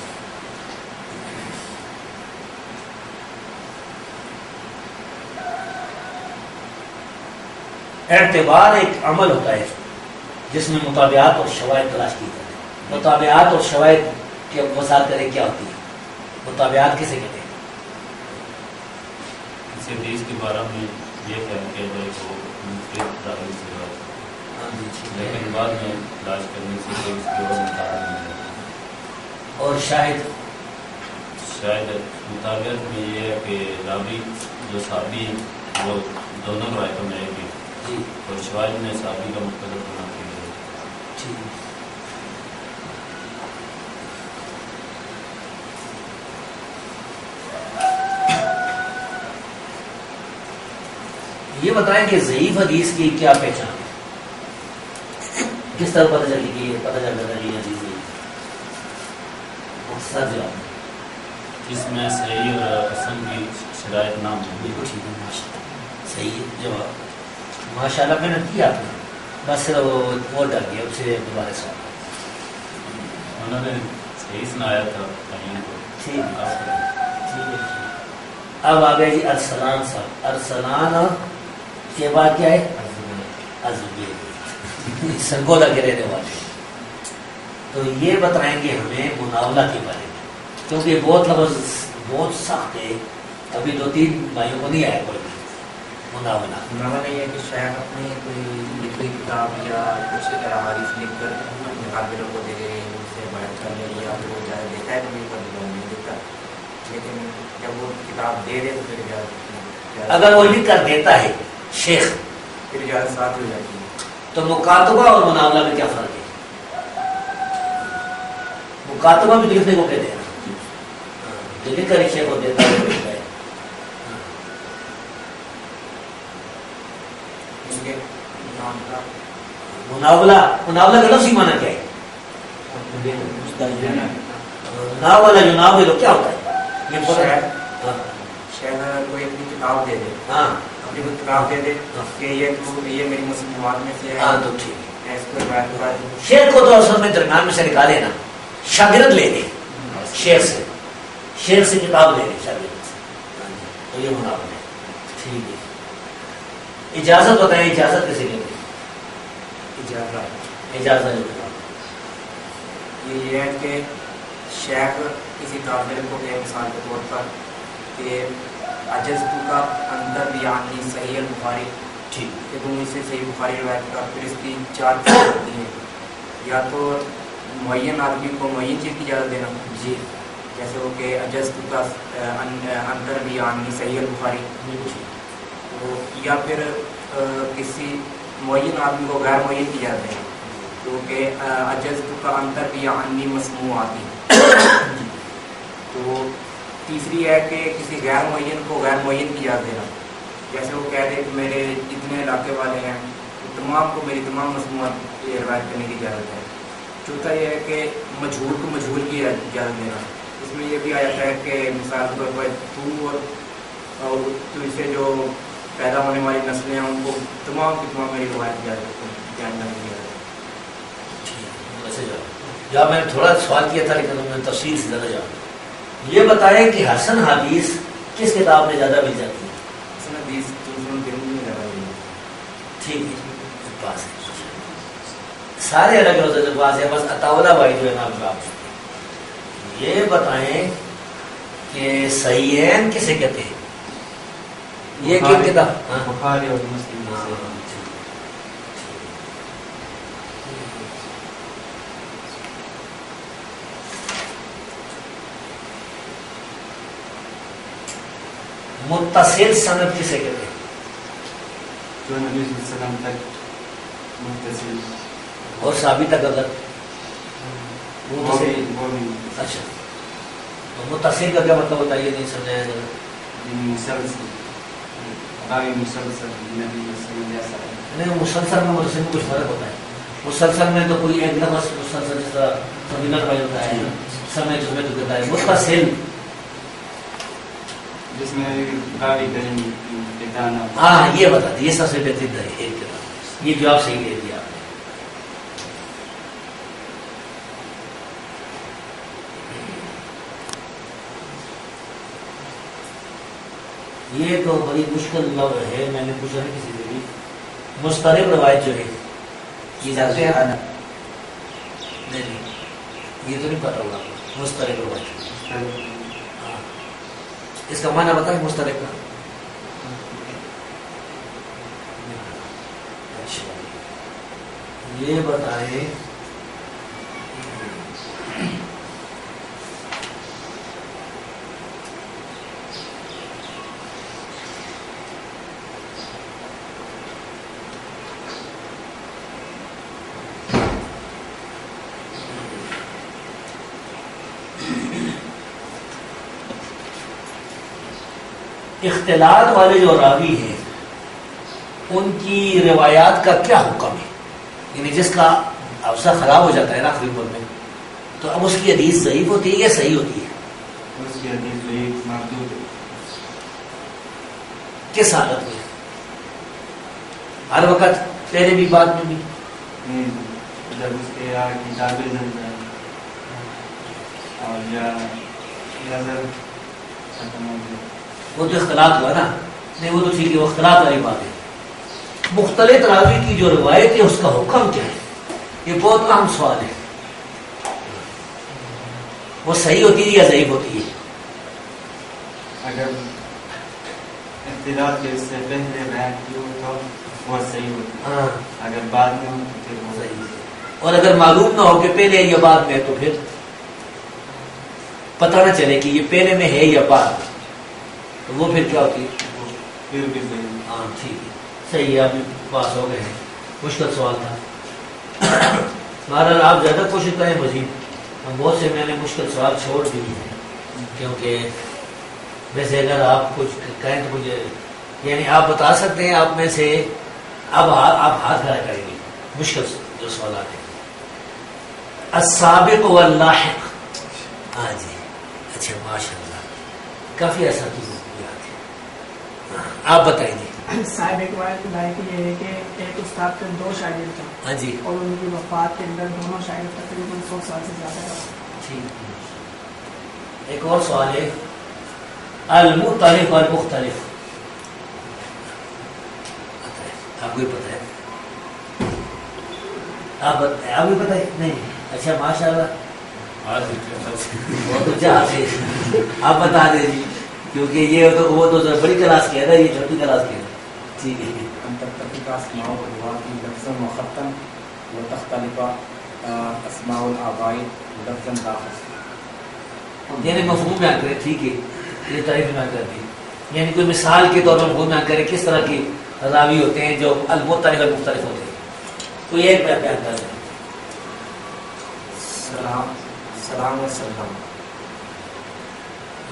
اعتبار ایک عمل ہوتا ہے جس میں مطابعات اور شواہد تلاش کی جاتی ہے. مطابعات اور شواہد کے وضاحت کریں کیا ہوتی ہے؟ مطابعات کسے کہتے ہیں؟ کسی حدیث کے بارے میں یہ کہہ کیا جائے کہ وہ مختلف راوی سے روایت ہے لیکن بعد میں تلاش کرنے سے کوئی اس کی اور مطابع نہیں ہے. اور شاہد مطابعت میں یہ ہے کہ راوی جو صحابی وہ دونوں روایتوں میں ایک جی اور شواہد میں صحابی کا مختلف بنا کے ٹھیک. یہ بتائیں کہ ضعیف حدیث کی کیا پہچان ہے؟ کس طرح پتہ چلی کہ یہ پتہ چل رہا ہے یہ حدیث ضعیف؟ مقصد جواب اس میں صحیح اور حسن کی شرائط نام ہے. بالکل ٹھیک ہے, ماشاء اللہ صحیح جواب. ماشاء اللہ محنت کی آپ نے, بس وہ ڈر گیا اس سے دوبارہ سوال. انہوں نے صحیح سنایا تھا تعین کو. ٹھیک ہے. اب آ گئے جی ارسلان صاحب. ارسلان کے بعد کیا ہے؟ ازبیر, سرگودا کے رہنے والے. تو یہ بتائیں گے ہمیں مناولہ کے بارے میں, کیونکہ یہ بہت لفظ بہت سخت ہے. ابھی 2-3 بھائیوں کو نہیں آیا کوئی مناولہ. مناولہ یہ ہے کہ شاید اپنی کوئی لکھی کتاب یا کچھ حدیث لکھ کر اپنے قابلوں کو دے دے, ان سے بیان کر لے, یا وہ جائے دیتا ہے تو نہیں نہیں دیتا, لیکن جب وہ کتاب دے دے تو پھر اگر وہ لکھ کر دیتا ہے شیخ پھر زیادہ ساتھ ہو جاتی ہے. تو مکاتبہ اور مناولہ میں کیا فرق ہے؟ مکاتبہ بھی لکھنے کو کہتے ہیں, جو لکھ کر شیخ کو دیتا ہے. مناولہ کا لفظ ہی مانا کیا ہے؟ ناولہ جو ناول ہو کیا ہوتا ہے؟ یہ شاید کوئی اپنی کتاب دے دے, ہاں اپنی کوئی کتاب دے دے کہ یہ میری مصنوعات میں سے ہے. ہاں تو ٹھیک ہے. اس کو روایت کر شیخ کو تو اصل میں درمیان میں سے نکالے نا, شاگرد لے لے شیخ سے کتاب لے لے شاگرد سے, تو یہ مناولہ ہے. ٹھیک ہے. اجازت بتائیں, اجازت کیسے لیتے ہیں؟ اجازت یہ ہے کہ شیخ کسی قابل کو کہ مثال کے طور پر کہ عجزت کا اندر بیانی صحیح البخاری, ٹھیک, کہ تم اس سے صحیح بخاری روایت کر. پھر اس کی 4 چیزیں ہوتی ہیں, یا تو معین آدمی کو معین چیز کی اجازت دینا, جی, جیسے وہ کہ اجزت کا انتر بھی عنی صحیح البخاری، تو یا پھر کسی معین آدمی کو غیر معین کی جاتے ہیں تو کہ اجزت کا انتر بھی عنی مسموعاتی. تو تیسری ہے کہ کسی غیر معین کو غیر معین کی اجازت دینا، جیسے وہ کہہ دے کہ میرے جتنے علاقے والے ہیں تمام کو میری تمام مصنوعات روایت کرنے کی اجازت ہے. چوتھا یہ ہے کہ مجہول کو مجہول کی اجازت دینا. اس میں یہ بھی آ جاتا ہے کہ مثال کے طور پر تو اور تو سے جو پیدا ہونے والی نسلیں ہیں ان کو تمام کی تمام میری روایت کی اجازت ہے. جب میں نے تھوڑا سوال کیا تھا لیکن میں نے تفصیل سے زیادہ جانا. یہ بتائیں کہ حسن حدیث کس کتاب میں زیادہ مل جاتی ہے؟ حسن حدیث میں زیادہ مل جاتی ہے. ٹھیک ہے، پاس ہے سارے الگ الگ پاس ہے، بس اطاولہ بھائی جو ہے نا آپ یہ بتائیں کہ صحیحین کسے کہتے ہیں؟ یہ کن کتاب؟ بخاری اور مسلم سے. متصل سند کسے کہتے ہیں؟ جو نبی صلی اللہ علیہ وسلم تک متصل اور ثابت تک اگر وہ بھی اچھا متصل کا کیا مطلب ہوتا ہے یہ نہیں سمجھایا جائے؟ مسلسل راوی مسلسل نبی صلی اللہ علیہ وسلم. نہیں، مسلسل میں متصل میں کچھ فرق ہوتا ہے. مسلسل میں تو کوئی ایک لفظ مسلسل جس طرح سبیلت بھائی ہوتا ہے سمے جمعے تو کہتا ہے. متصل جس میں راوی کریم کے دانا. ہاں یہ بتا دیں، یہ سب سے بہترین ہے ایک کتاب. یہ جواب صحیح دے دیا آپ نے. یہ تو بڑی مشکل لفظ ہے، میں نے پوچھا نہیں کسی سے بھی. مسترب روایت جو ہے یہ جانتے ہیں؟ نہیں یہ تو نہیں پتا ہوگا. مسترب روایت ہاں اس کا معنی بتائیں مسترب کا. اچھا یہ بتائیں اختلاط والے جو راوی ہیں ان کی روایات کا کیا حکم ہے؟ یعنی جس کا افسر خراب ہو جاتا ہے نا آخری پر میں، تو اب اس کی حدیث ضعیف ہوتی ہے یا صحیح ہوتی ہے؟ اس کی حدیث ضعیف مردود ہے. کس حالت میں؟ ہر وقت پہلے بھی بعد میں بھی؟ جب اس کے کتابیں زندہ ہے اور یا نظر ختم ہو گیا. وہ تو اختلاط ہوا نا. نہیں وہ تو ٹھیک ہے، وہ اختلاط والی بات ہے. مختلف راوی کی جو روایت ہے اس کا حکم کیا ہے؟ یہ بہت اہم سوال ہے. وہ صحیح ہوتی ہے یا ضعیف ہوتی ہے؟ اگر اختلاط کے اس سے پہلے بیان کی ہو تو وہ صحیح ہوتی ہے. ہاں اگر بعد میں ہو تو پھر وہ صحیح ہے. اور اگر معلوم نہ ہو کہ پہلے ہے یا بعد میں تو پھر پتہ نہ چلے کہ یہ پہلے میں ہے یا بعد میں، تو وہ پھر کیا ہوتی ہے؟ پھر بھی صحیح. ہاں ٹھیک ہے، صحیح ہے. آپ پاس ہو گئے ہیں. مشکل سوال تھا. بہرحال آپ زیادہ کوشش کریں مزید. بہت سے میں نے مشکل سوال چھوڑ دیے ہیں کیونکہ ویسے اگر آپ کچھ کہیں تو مجھے یعنی آپ بتا سکتے ہیں آپ میں سے. اب آپ ہاتھ کھڑا کریں گے. مشکل جو سوالات ہیں. السابق واللاحق. ہاں جی اچھا ماشاء اللہ کافی ایسا کی یاد ہے. آپ بتائیں جی. صاحب ایک روایت لائق یہ ہے کہ ایک استاد کے 2 شاگرد تھے. ہاں جی اور ان کی وفات کے اندر دونوں شاگرد تقریباً 100 سال سے زیادہ کا. ٹھیک. ایک اور سوال ہے المختلف والمختلف. آپ کو بھی پتہ ہے؟ آپ بھی پتہ ہے؟ نہیں. اچھا ماشاء اللہ بہت اچھا آپ سے آپ بتا دیں جی کیونکہ یہ تو وہ تو بڑی کلاس کی ہے نا، یہ چھوٹی کلاس کی ہے. ٹھیک ہے. ان تتفق اسماء الروات لفظا وخطا وتختلف اسماء الآباء لفظا لا خطا. یعنی مفہوم بیان کرے، ٹھیک ہے یہ تعریف بیان کر دی، یعنی کوئی مثال کے طور پر مفہوم بیان کرے کس طرح کے راوی ہوتے ہیں جو المختلف المختلف ہوتے ہیں، کوئی ایک بیان کر دیں. سلام و سلام.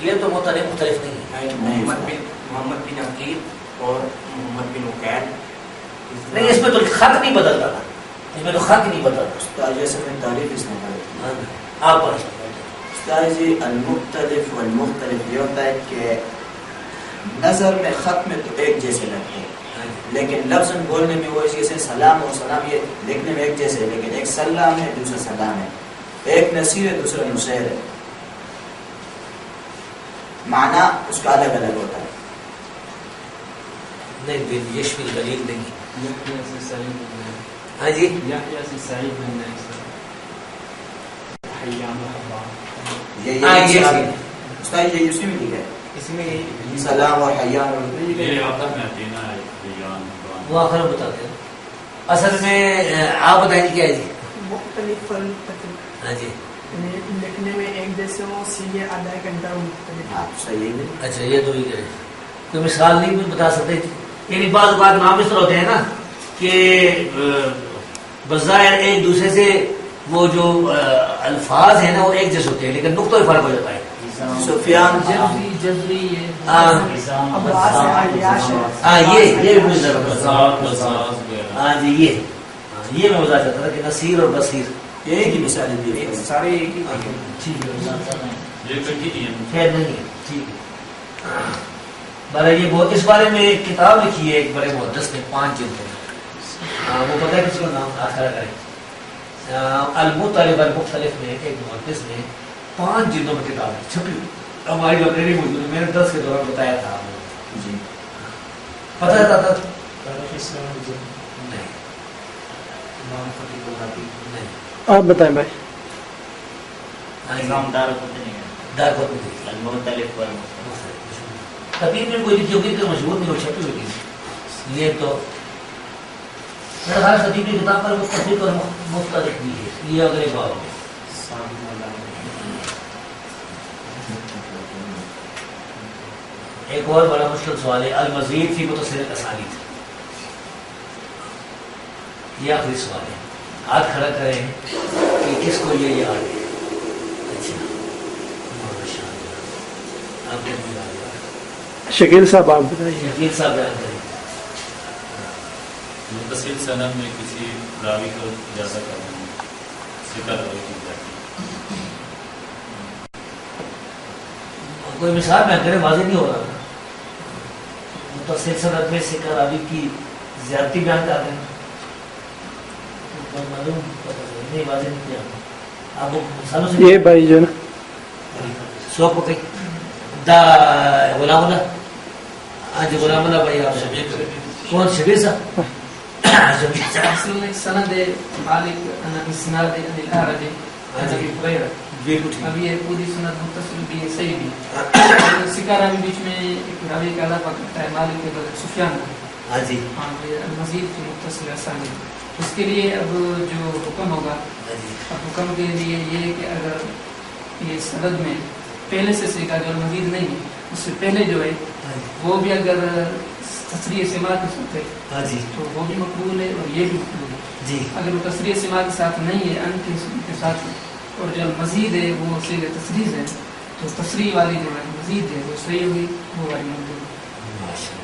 یہ تو مختلف نہیں ہے. محمد بن عقیل اور محمد بن عقیل. نہیں اس میں تو خط نہیں بدلتا تھا، اس میں تو خط نہیں بدلتا. جیسے میں تعریف اس میں آپ پر استاد جی المختلف والمختلف یہ ہوتا ہے کہ نظر میں خط میں تو ایک جیسے لگتے ہیں لیکن لفظ بولنے میں وہ جیسے سلام اور سلام یہ دیکھنے میں ایک جیسے ہے، لیکن ایک سلام ہے دوسرا سلام ہے، ایک نصیر ہے دوسرا نصیر ہے، معنی اس کا الگ الگ ہوتا ہے. نہیں یشمل دلیل نہیں. یحییٰ سے سعید بن نائس. ہاں جی یحییٰ سے سعید بن نائس. حیان مرحبا. یہ استاد یہ اسی میں لکھا ہے اس میں یہی سلام اور حیان اور میرے عقد میں دینا ہے حیان. وہ آخر میں بتاتے ہیں. اصل میں آپ بتائیں گے کیا ہے جی؟ مختلف والمختلف ہاں جی لکھنے میں ایک جیسے ہوں سیدھے ادا کرتا ہوں مختلف. صحیح ہے. اچھا یہ تو یہ ہے. کوئی مثال نہیں کچھ بتا سکتے؟ یعنی بعض بات نام اس طرح ہوتے ہیں نا کہ بظاہر ایک دوسرے سے وہ جو الفاظ ہیں نا وہ ایک جیسے ہوتے ہیں لیکن نقطہ فرق ہو جاتا ہے. سفیان جزری ہاں یہ ہاں جی یہ میں بتا چاہتا تھا کہ نصیر اور بصیر ایک ہی مثالیں دی گئی. سارے ایک ہی ٹھیک ہے یہ کٹی نہیں ہے. خیر نہیں ہے ٹھیک ہے. بارہ یہ بہت اس بارے میں ایک کتاب لکھی ہے ایک بڑے محدث نے 5 جلد میں، وہ پتہ ہے کس کو نام آخر کریں المختلف المختلف میں ایک محدث نے 5 جلدوں میں کتاب ہے چھپی ہماری لائبریری موجود ہے. میں نے 10 کے دوران بتایا تھا جی پتہ رہتا تھا نہیں آپ بتائیں بھائی. نظام دار قطنی ہے دار کو المختلف والمختلف. کبھی میں کوئی لکھی ہوگی کہ مشہور نہیں ہو چھپی ہوئی تھی. یہ تو میرا خیال خطیب کی کتاب پر مختلف اور مختلف بھی ہے. یہ اگلے باب میں ایک اور بڑا مشکل سوال ہے المزید فی متصل الاسانید. یہ آخری سوال ہے. ہاتھ کھڑا کریں کہ کس کو یہ یاد ہے. اچھا ماشاء اللہ آپ نے شکیل صاحب آپ بتائیے. شکیل صاحب بیان کریں. متصل سند میں کسی راوی کو اجازت کرنا ہے ذکر راوی کی جاتی کوئی مثال بیان کرے واضح نہیں ہو رہا. متصل سند میں ذکر راوی کی زیادتی بیان کر رہے ہیں معلوم نہیں واضح نہیں کیا. آپ مثالوں سے یہ بھائی جو نا سو کو کہیں دا غلام اللہ آج غلام اللہ بھائی آپ سے کون شبیر صاحب سند مالک اسناد الاعرج عن ابی ہریرہ. اب یہ پوری سند متصل بھی ہے صحیح بھی. سکارا بھی بیچ میں ایک راوی کا علاقہ کرتا ہے مالک کے بدل سفیان کو. ہاں جی مزید کی متصل اسانید. اس کے لیے اب جو حکم ہوگا اب حکم کے لیے یہ کہ اگر یہ سند میں پہلے سے سیکھا جو مزید نہیں ہے اس سے پہلے جو ہے وہ بھی اگر تصریح سماع کے ساتھ ہے تو وہ بھی مقبول ہے اور یہ بھی مقبول ہے. جی اگر وہ تصریح سماع کے ساتھ نہیں ہے ان کے ساتھ اور جو مزید ہے وہ صحیح تصریح ہے تو تصریح والی جو ہے مزید ہے وہ صحیح ہوگی وہ والی مقبول ہے.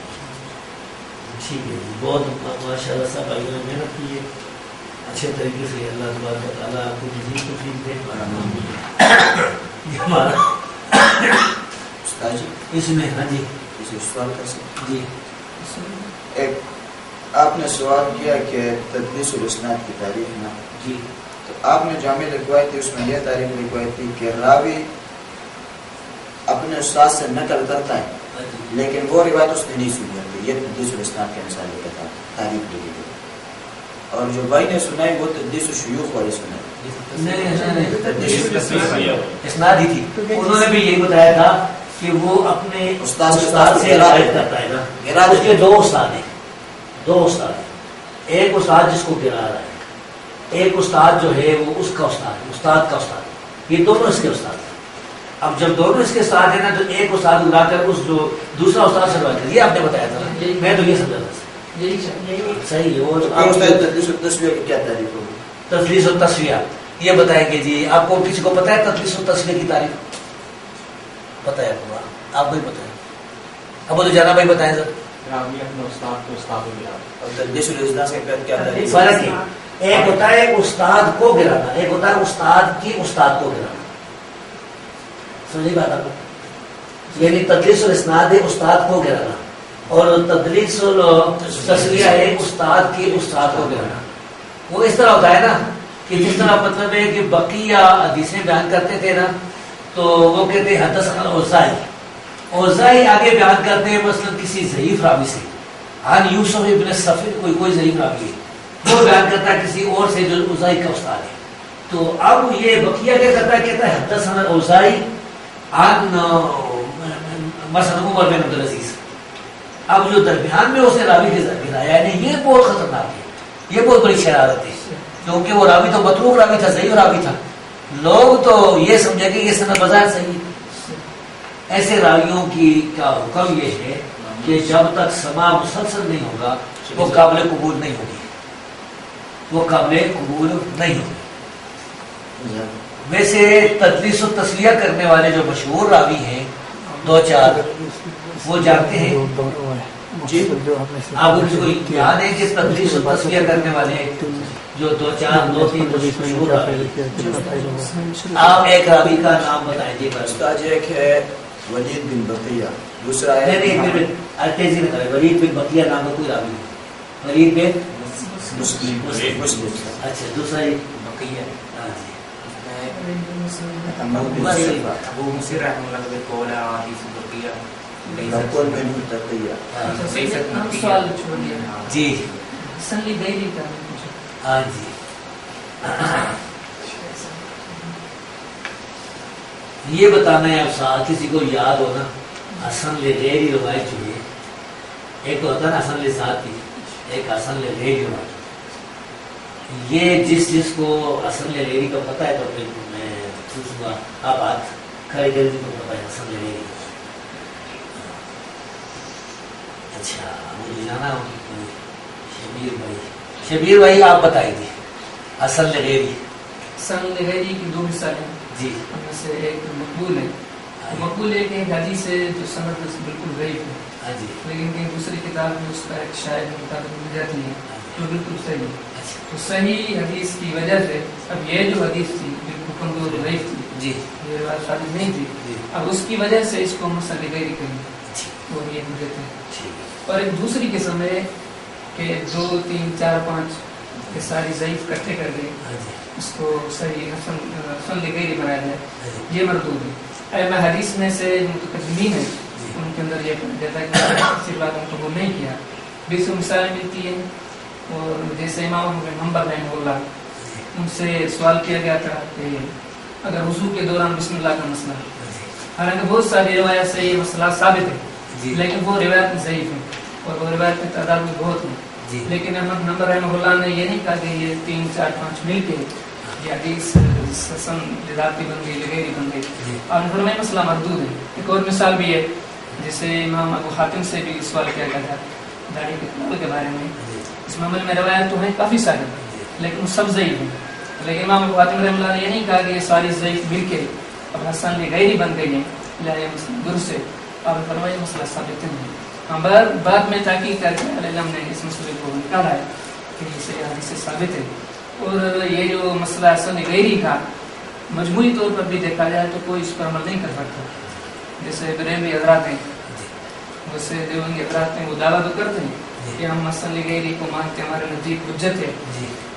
ٹھیک ہے. بہت ماشاء اللہ صاحب بھائی نے محنت کی ہے اچھے طریقے سے. اللہ تبارک و تعالیٰ آپ کو مزید توفیق دے. یہ ہمارا استاد جی اس میں ہاں جی کسی سوال کر سکتے جی ایک آپ نے سوال کیا کہ تدلیس الاسناد کی تعریف نا جی تو آپ نے جامع لکھوائی تھی اس میں یہ تعریف لکھوائی تھی کہ راوی اپنے استاد سے نقل کرتا ہے لیکن وہ روایت اس نے نہیں سنی ہوتی. یہ تدلیس الاسناد کے مثال لکھا تھا تعریف لکھی تھی. اور جو بھائی نے سنائی وہ تدلیس الشیوخ والی سنائی. اسناد ہی تھی. انہوں نے بھی یہی بتایا تھا کہ وہ اپنے استاد سے روایت کرتا ہے نا. اس کے 2 استاد ہیں. 2 استاد ہیں. ایک استاد جس کو گرا رہا ہے، ایک استاد جو ہے وہ اس کا استاد ہے، استاد کا استاد. یہ دونوں اس کے استاد ہیں. اب جب دونوں اس کے ساتھ ہیں نا تو ایک استاد اڑا کر اس جو دوسرا استاد سے روایت کر، یہ آپ نے بتایا تھا نا، میں تو یہ سمجھا تھا صحیح ہے. اور تدلیس التسویہ کی کیا تعریف ہوگی؟ تدلیس و تسویہ یہ بتائیں گے جی. آپ کو کسی کو پتہ ہے تدلیس و تسویہ کی تعریف؟ پتہ ہے آپ کو ہی پتہ ہے. ابو دجانہ بھائی بتائیں سر. راوی اپنے استاد کو استاد کو گرانا. اور تدلیس الاجناس کے کیا تعریف؟ فرق ہے، ایک ہوتا ہے استاد کو گرانا، ایک ہوتا ہے استاد کی استاد کو گرانا. سمجھے بات آپ کو؟ یعنی تدلیس الاسناد ہے استاد کو گرانا، اور تدلیس التسویہ ہے استاد کی استاد کو گرانا. وہ اس طرح ہوتا ہے نا کہ جس طرح مطلب ہے کہ بقیہ حدیثیں بیان کرتے تھے نا تو وہ کہتے ہیں حدثنا اوزاعی، اوزاعی آگے بیان کرتے ہیں مثلا کسی ضعیف راوی سے، عن یوسف ابن صفر کوئی ضعیف راوی ہے وہ بیان کرتا ہے کسی اور سے جو اوزاعی کا استاد ہے. تو اب یہ بقیہ کیا کرتا ہے، کہتا ہے حدثنا اوزاعی عن مثلا عمر بن عبدالعزیز. اب جو درمیان میں اسے راوی کے گرایا ہے یہ بہت خطرناک ہے، یہ بہت بڑی شرارت ہے، کیونکہ وہ راوی تو متروک راوی تھا، ضعیف راوی تھا. لوگ تو یہ سمجھیں گے یہ سند بظاہر صحیح ہے. ایسے راویوں کی کا حکم یہ ہے کہ جب تک سماع مسلسل نہیں ہوگا وہ قابل قبول نہیں ہوگی، وہ قابل قبول نہیں ہوگی. ویسے تدلیس و تسویہ کرنے والے جو مشہور راوی ہیں دو چار وہ جانتے ہیں جی. آپ کو یاد ہے کہ تدلیس و تسویہ کرنے والے جو دو تین مشہور راوی ہیں، آپ ایک راوی کا نام بتائیں جی. استاد ایک ہے ولید بن بقیہ، دوسرا ہے تیزی نہ کرے. ولید بن بقیہ نام کا کوئی راوی ہے؟ ولید بن مسلم. اچھا دوسرا یہ بقیہ ابو مصر رحمہ اللہ کے قول حدیث بقیہ نقول بن تقیہ. سوال چھوڑ دیا جی سنلی دہلی کا. ہاں جی. یہ بتانا ہے اب کسی کو یاد ہونا حسن لغیری روایت جو ہے، ایک تو ہوتا ہے نا حسن لذاتی، ایک حسن لغیری روایت. یہ جس کو حسن لغیری کا پتہ ہے تو پھر میں پوچھوں گا، آپ بات کھڑے کر دی کو پتہ ہے حسن لغیری. اچھا مجھے جانا شبیر بھائی آپ بتائیے حسن لغیری. حسن لغیری کی دو مثالیں جی. ان میں سے ایک مقبول ہے. مقبول ایک حدیث ہے جو سند بالکل ضعیف ہے، ہاں جی. لیکن کہیں دوسری کتاب میں اس کا ایک شاید مطابق مل جاتی ہے جو بالکل صحیح ہے. تو صحیح حدیث کی وجہ سے اب یہ جو حدیث تھی بالکل کمزور ضعیف تھی جی. یہ روایت ثابت نہیں تھی، جی. اب اس کی وجہ سے اس کو حسن لغیری کہیں اور یہ دیتے ہیں. اور ایک دوسری قسم ہے کہ 2 3 4 5 کے ساری ضعیف اکٹھے کر دیں اس کو صحیح حسن لغیری بنایا جائے، یہ مردود ہے. ائمہ حدیث میں سے متقدمین ہیں ان کے اندر یہ جیسا کہ کسی بات ہم قبول نہیں کیا. 20 مثالیں ملتی ہیں. اور جیسے امام بن حنبل رحمہ اللہ ان سے سوال کیا گیا تھا کہ اگر وضو کے دوران بسم اللہ کا مسئلہ، حالانکہ بہت ساری روایت سے یہ مسئلہ ثابت ہے لیکن وہ روایت ضعیف ہے اور وہ روایت کی تعداد میں بہت ہے. لیکن احمد نمبر رحمہ اللہ نے یہ نہیں کہا کہ یہ 3 4 5 مل کے یہ حدیث حسن ذاتی بن گئی لغیری بن گئی، اور فرمایا مسئلہ مردود ہے. ایک اور مثال بھی ہے جیسے امام ابو حاتم سے بھی سوال کیا گیا تھا داڑھی کے طول کے بارے میں. اس معاملے میں روایت تو ہیں کافی ساری لیکن وہ سب ضعیف ہیں. لیکن امام ابو حاتم رحمہ اللہ نے یہ نہیں کہا کہ یہ ساری ضعیف مل کے اب حسن لغیری بن گئی ہیں لہٰذا مسلم گر سے، اور فرمایا مسئلہ ثابت نہیں. بعد میں تحقیق کر کے علم نے اس مسئلے کو نکالا ہے کہ اسے حدیث سے ثابت ہے. اور یہ جو مسئلہ حسن لغیری کا مجموعی طور پر بھی دیکھا جائے تو کوئی اس پر عمل نہیں کر سکتا. جیسے بریلوی حضرات ہیں، ویسے دیوبندی حضرات ہیں، وہ دعویٰ تو کرتے ہیں کہ ہم حسن لغیری کو مانتے ہیں، ہمارے نزدیک حجت ہے.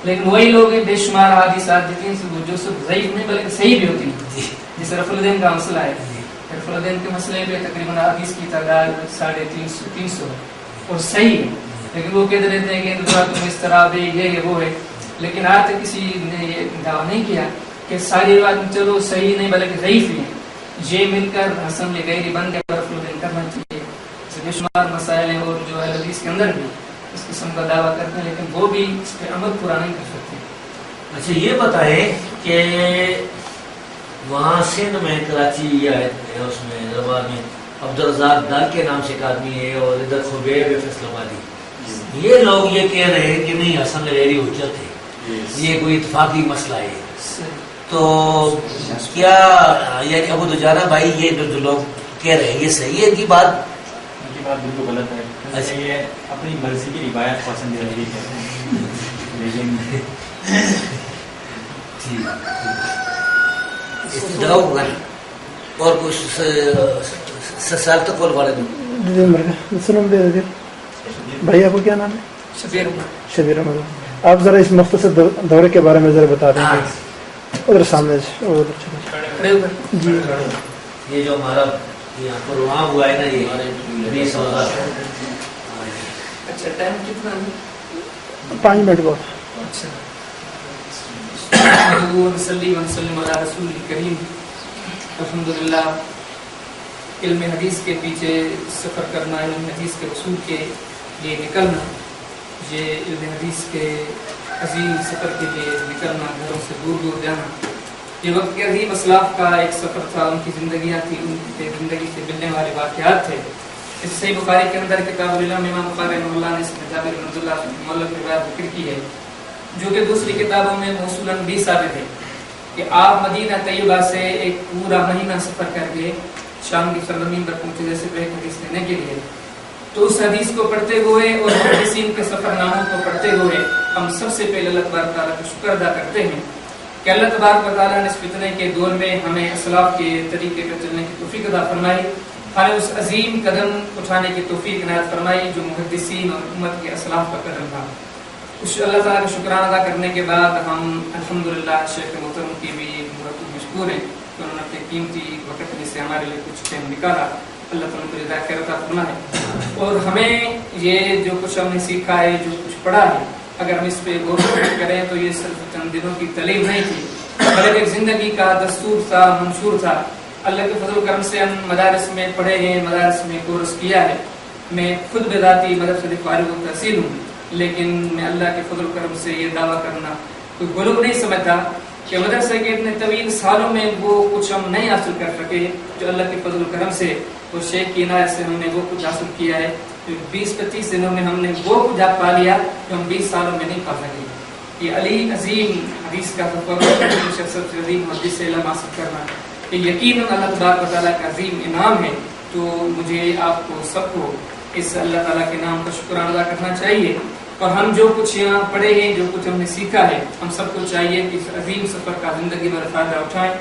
لیکن وہی لوگ ہیں بے شمار حدیثات دیتے ہیں جو صرف ضعیف نہیں بلکہ صحیح بھی ہوتی ہیں. جیسے رفع الدین کا مسئلہ ہے، رفع الدین کے مسئلے پہ تقریباً حدیث کی تعداد 350 ہے اور صحیح ہے، لیکن وہ کہتے رہتے ہیں کہ تم اس طرح ہے یہ وہ ہے. لیکن آج تک کسی نے یہ دعویٰ نہیں کیا کہ ساری روایت چلو صحیح نہیں بلکہ ضعیف ہی ہیں، یہ مل کر حسن لغیری بن کے رفع الدین کرنا چاہیے. بے شمار مسائل ہیں اور جو اہل حدیث کے اندر بھی اس قسم کا دعویٰ کرتے ہیں لیکن وہ بھی اس پہ عمل پورا نہیں کر سکتے. اچھا یہ بتائیں کہ وہاں سندھ میں کراچی یا اس میں روا میں عبدالرزاق ڈال کے نام سے ایک آدمی ہے، اور ادھر خبیب فیصل آبادی، یہ لوگ یہ کہہ رہے ہیں کہ نہیں حسن لہری حجت ہے، یہ کوئی اتفاقی مسئلہ ہے۔ تو کیا یعنی ابو دجانہ بھائی یہ جو لوگ کہہ رہے ہیں یہ صحیح ہے؟ ان کی بات بالکل غلط ہے۔ اچھا، یہ اپنی مرضی کی روایت پسند ہے لیکن جگہ ہوگا اور کچھ سال تک کال والے دیں بھائی، آپ کو کیا نام ہے؟ شبیر احمد۔ آپ ذرا اس مختصر دورے کے بارے میں ذرا بتا دیں گے؟ ادھر سامنے جی، یہ جو ہمارا یہاں پر وہاں ہوا ہے نا، یہ 20 اچھا ٹائم کتنا ہے؟ 5 منٹ بہت۔ اچھا، صلی وسلم علی رسول کریم۔ الحمدللہ، علم حدیث کے پیچھے سفر کرنا، علم حدیث کے اصول کے لیے نکلنا، یہ علم حدیث کے عظیم سفر کے لیے نکلنا، گھروں سے دور دور جانا، یہ وقت کے عظیم اسلاف کا ایک سفر تھا، ان کی زندگیاں تھیں، ان کی زندگی سے ملنے والے واقعات تھے۔ اس صحیح بخاری کے اندر کتاب العلم امام بخاری رحمہ اللہ نے اس میں جابر بن عبداللہ مولف روایت ذکر کی ہے، جو کہ دوسری کتابوں میں موصولاً بھی ثابت ہے کہ آپ مدینہ طیبہ سے ایک پورا مہینہ سفر کر کے شام کی سرزمین پر پہنچے جیسے ایک حدیث لینے کے لیے۔ تو اس حدیث کو پڑھتے ہوئے اور محدثین کے سفر ناموں کو پڑھتے ہوئے ہم سب سے پہلے اللہ تبارک تعالیٰ کا شکر ادا کرتے ہیں کہ اللہ تبارک تعالیٰ نے اس فتنے کے دور میں ہمیں اسلاف کے طریقے پر چلنے کی توفیق عطا فرمائی، ہمیں اس عظیم قدم اٹھانے کی توفیق عنایت فرمائی جو محدثین اور امت کے اسلاف کا قدم تھا۔ اس اللہ تعالیٰ کا شکرانہ ادا کرنے کے بعد ہم الحمدللہ شیخ محترم کی بھی بہت مشکور ہیں کہ انہوں نے اپنے قیمتی وقت میں سے ہمارے لیے کچھ ٹائم نکالا، اللہ تعالیٰ کو جزائے خیر عطا فرمائے۔ اور ہمیں یہ جو کچھ ہم نے سیکھا ہے، جو کچھ پڑھا ہے، اگر ہم اس پہ غور و فکر کریں تو یہ صرف چند دنوں کی تعلیم نہیں تھی، بلکہ ایک زندگی کا دستور تھا، منشور تھا۔ اللہ کے فضل و کرم سے ہم مدارس میں پڑھے ہیں، مدارس میں کورس کیا ہے۔ میں خود بذاتی مدرسہ فارغ التحصیل ہوں، لیکن میں اللہ کے فضل و کرم سے یہ دعویٰ کرنا کوئی غلط نہیں سمجھتا کہ مدرسے کے اتنے طویل سالوں میں وہ کچھ ہم نہیں حاصل کر سکے جو اللہ کے فضل و کرم سے اور شیخ کی عنایت سے ہم نے وہ کچھ حاصل کیا ہے۔ 20-25 دنوں میں ہم نے وہ کچھ پا لیا جو ہم 20 سالوں میں نہیں پا سکے۔ یہ علی عظیم حدیث کا سفر، شخصیت سے عظیم محدث سے علم حاصل کرنا، یہ یقیناً اللہ تبارک و تعالیٰ کا عظیم انعام ہے۔ تو مجھے آپ کو سب کو اس اللہ تعالیٰ کے نام کا شکرانہ ادا کرنا چاہیے، اور ہم جو کچھ یہاں پڑھے ہیں، جو کچھ ہم نے سیکھا ہے، ہم سب کو چاہیے کہ اس عظیم سفر کا زندگی میں فائدہ اٹھائیں،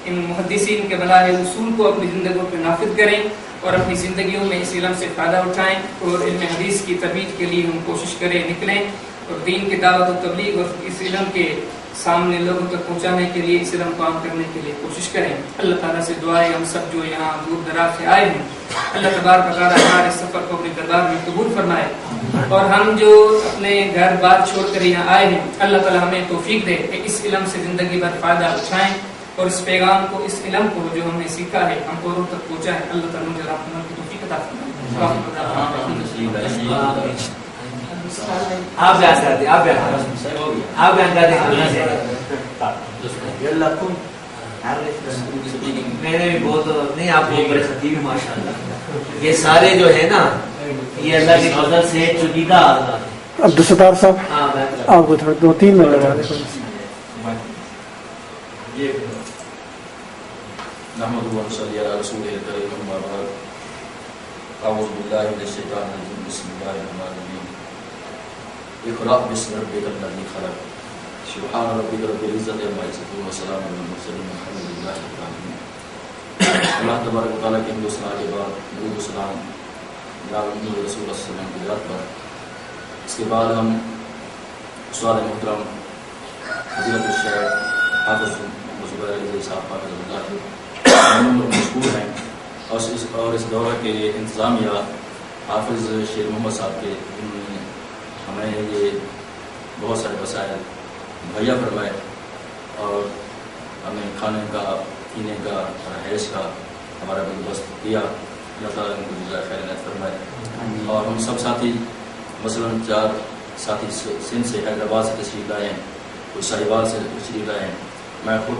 ان محدثین کے بلائے اصول کو اپنی زندگیوں پہ نافذ کریں اور اپنی زندگیوں میں اس علم سے فائدہ اٹھائیں، اور علم حدیث کی ترویج کے لیے ہم کوشش کریں، نکلیں، اور دین کی دعوت و تبلیغ اور اس علم کے سامنے لوگوں تک پہنچانے کے لیے، اس علم کو عام کرنے کے لیے کوشش کریں۔ اللہ تعالیٰ سے دعا ہے ہم سب جو یہاں دور دراز سے آئے ہیں، اللہ تبارک و تعالیٰ ہمارے سفر کو اپنے دربار میں قبول فرمائے، اور ہم جو اپنے گھر بار چھوڑ کر یہاں آئے ہیں، اللہ تعالیٰ ہمیں توفیق دے کہ اس علم سے زندگی بھر فائدہ اٹھائیں، اور اس پیغام کو، اس علم کو جو ہم نے سیکھا ہے، ہم اوروں تک پہنچائیں۔ اللہ تعالیٰ مجھے آپ کی توفیق عطا فرمائے۔ آپ بیان کر دیں، آپ بیان کر دیں۔ میں نے بھی بہت نہیں، آپ کو بڑے خطیب ماشاء اللہ، یہ سارے جو ہے نا یہ اللہ کی فضل سے چنیدہ آزاد ہیں۔ عبدالستار صاحب آپ کو تھوڑا 2-3 منٹ لگا دیں۔ نحمده ونصلي على رسوله الكريم أما بعد أعوذ بالله من الشيطان الرجيم بسم الله الرحمن الرحيم اقرأ باسم ربك الذي خلق سبحان ربك رب العزة عما يصفون وسلام على المرسلين والحمد لله رب العالمين۔ اللہ تبارک و تعالیٰ کے حمد و ثنا کے بعد درود و سلام جناب رسول اللہ صلی اللہ علیہ وسلم کی ذات پر، اس کے بعد ہم سوال محترم حضرت الشیخ حافظ زبیر علی صاحب حافظ اللہ مشکور ہیں، اور اس دورہ کے انتظامیہ حافظ شیر محمد صاحب کے، انہوں نے ہمیں یہ بہت سارے وسائل مہیا فرمائے اور ہمیں کھانے کا، پینے کا، رہائش کا ہمارا بندوبست کیا۔ اللہ تعالیٰ نے جزائے خیر عنایت فرمائے۔ اور ہم سب ساتھی مثلاً 4 ساتھی سندھ سے، حیدرآباد سے تشریف لائے ہیں، کچھ ساہیوال سے تشریف لائے ہیں، میں خود